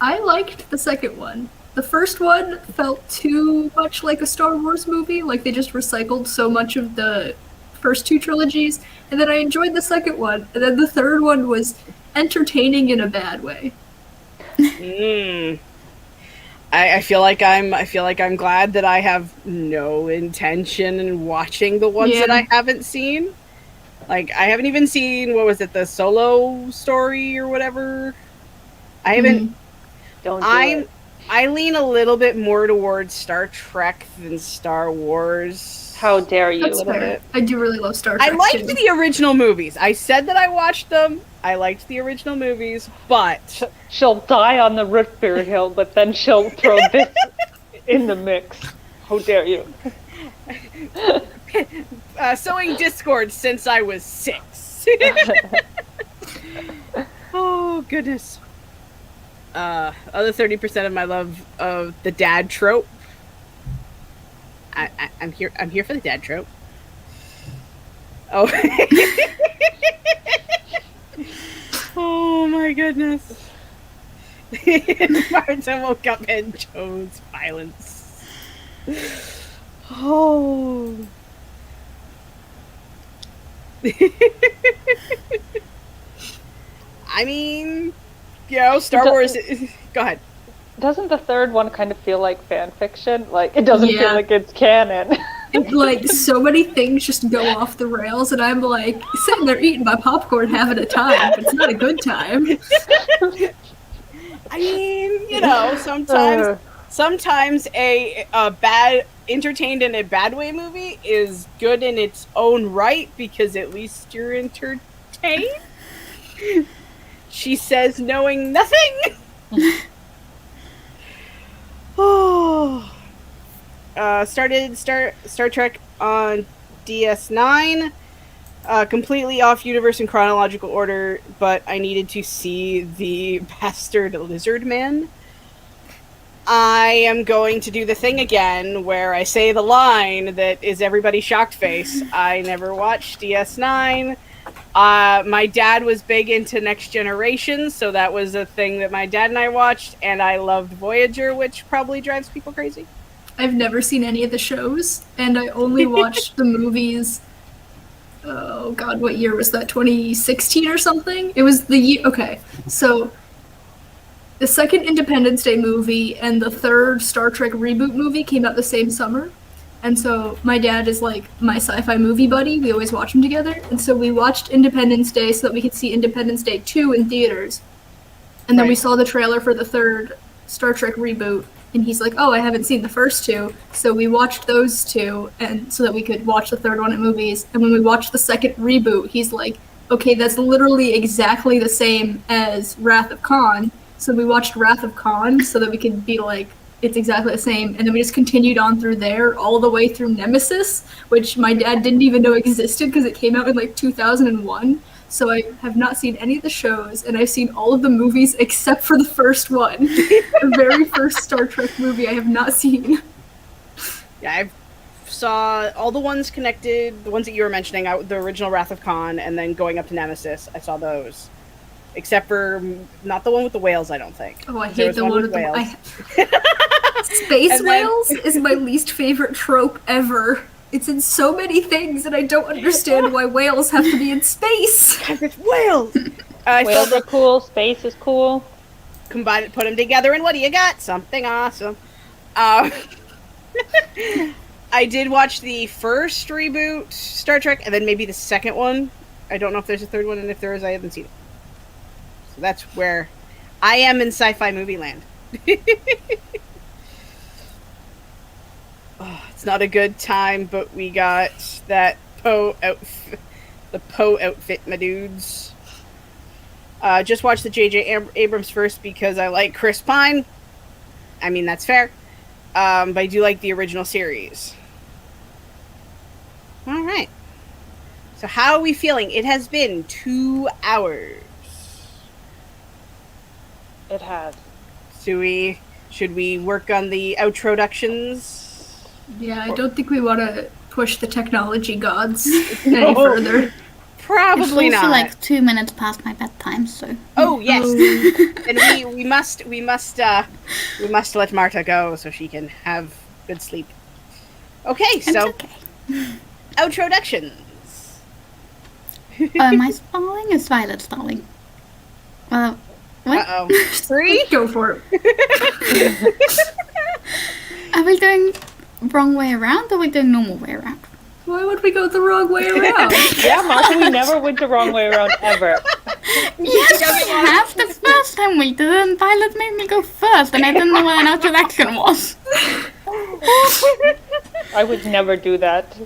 I liked the second one. The first one felt too much like a Star Wars movie, like they just recycled so much of the first two trilogies, and then I enjoyed the second one, and then the third one was entertaining in a bad way. I feel like I'm glad that I have no intention in watching the ones that I haven't seen. Like, I haven't even seen, what was it, the Solo story or whatever? I haven't... Don't do it. I lean a little bit more towards Star Trek than Star Wars. How dare you? That's fair. I do really love Star Trek. I liked the original movies. I said that I watched them. I liked the original movies, but... She'll die on the root beer hill, but then she'll throw this in the mix. How dare you? Sowing discord since I was 6. Oh, goodness. Other 30% of my love of the dad trope. I'm here for the dad trope. Oh. Oh my goodness. Marta woke up and chose violence. Oh. I mean, you know, Star Wars... Go ahead. Doesn't the third one kind of feel like fan fiction? Like, it doesn't feel like it's canon. Like, so many things just go off the rails, and I'm like, sitting there eating my popcorn having a time, but it's not a good time. I mean, you know, sometimes a bad, entertained in a bad way movie is good in its own right, because at least you're entertained. She says, knowing nothing. Oh. started Star Trek on DS9. Completely off universe in chronological order, but I needed to see the bastard lizard man. I am going to do the thing again where I say the line that is everybody's shocked face. I never watched DS9. My dad was big into Next Generation, so that was a thing that my dad and I watched, and I loved Voyager, which probably drives people crazy. I've never seen any of the shows, and I only watched the movies. Oh god, what year was that? 2016 or something? It was the year. Okay, so the second Independence Day movie and the third Star Trek reboot movie came out the same summer. And so my dad is like my sci-fi movie buddy. We always watch them together. And so we watched Independence Day so that we could see Independence Day 2 in theaters. And then we saw the trailer for the third Star Trek reboot. And he's like, oh, I haven't seen the first two. So we watched those two and so that we could watch the third one at movies. And when we watched the second reboot, he's like, okay, that's literally exactly the same as Wrath of Khan. So we watched Wrath of Khan so that we could be like, it's exactly the same. And then we just continued on through there all the way through Nemesis, which my dad didn't even know existed because it came out in like 2001. So I have not seen any of the shows, and I've seen all of the movies except for the first one. The very first Star Trek movie I have not seen. Yeah, I saw all the ones connected, the ones that you were mentioning, the original Wrath of Khan, and then going up to Nemesis. I saw those. Except for not the one with the whales, I don't think. Oh, I hate the one with the whales. Space whales is my least favorite trope ever. It's in so many things, and I don't understand why whales have to be in space. Because it's whales! Whales are cool, space is cool. Combine it, put them together, and what do you got? Something awesome. I did watch the first reboot Star Trek, and then maybe the second one. I don't know if there's a third one, and if there is, I haven't seen it. So that's where I am in sci-fi movie land. Oh, it's not a good time, but we got that Poe outfit, the Poe outfit, my dudes. Just watched the J.J. Abrams first because I like Chris Pine. I mean, that's fair. But I do like the original series. All right. So how are we feeling? It has been 2 hours. It has. Should we work on the outroductions? Yeah, I don't think we want to push the technology gods any further. Probably it's also not. like 2 minutes past my bedtime, so. Oh yes, and we must let Marta go so she can have good sleep. Okay, so outroductions. My spelling is Violet spelling. What? Uh-oh. 3? Go for it. Are we doing wrong way around or are we doing normal way around? Why would we go the wrong way around? Yeah, Martha, we never went the wrong way around ever. Yes, we have. The first time we did it, and Violet made me go first, and I didn't know what an introduction was. I would never do that.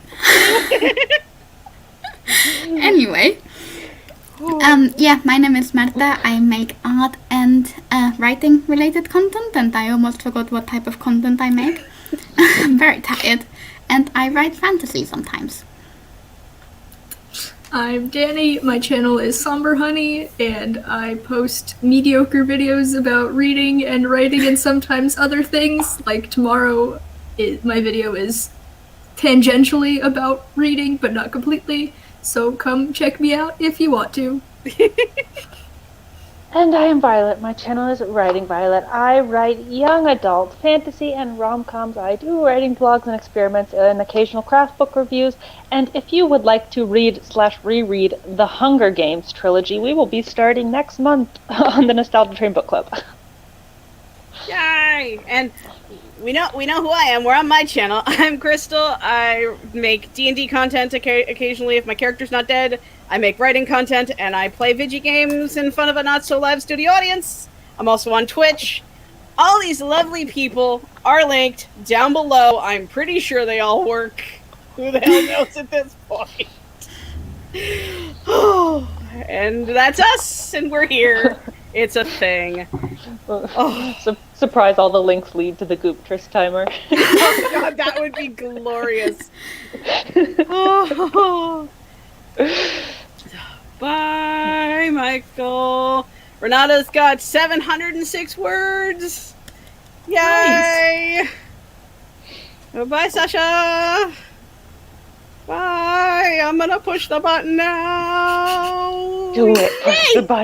Anyway. Yeah, my name is Marta. I make art and writing related content, and I almost forgot what type of content I make. I'm very tired, and I write fantasy sometimes. I'm Danny. My channel is Somber Honey, and I post mediocre videos about reading and writing and sometimes other things. Like tomorrow, my video is tangentially about reading, but not completely. So come check me out if you want to. And I am Violet. My channel is Writing Violet. I write young adult fantasy and rom-coms. I do writing blogs and experiments and occasional craft book reviews. And if you would like to read/reread the Hunger Games trilogy, we will be starting next month on the Nostalgia Train Book Club. Yay! And we know who I am. We're on my channel. I'm Crystal. I make D&D content occasionally if my character's not dead. I make writing content, and I play video games in front of a not-so-live studio audience. I'm also on Twitch. All these lovely people are linked down below. I'm pretty sure they all work. Who the hell knows at this point? And that's us, and we're here. It's a thing. Oh. Surprise! All the links lead to the Gooptress timer. Oh god, that would be glorious. Oh. Bye, Michael. Renata's got 706 words. Yay! Nice. Bye, Sasha. Bye. I'm gonna push the button now. Do it. Push the button.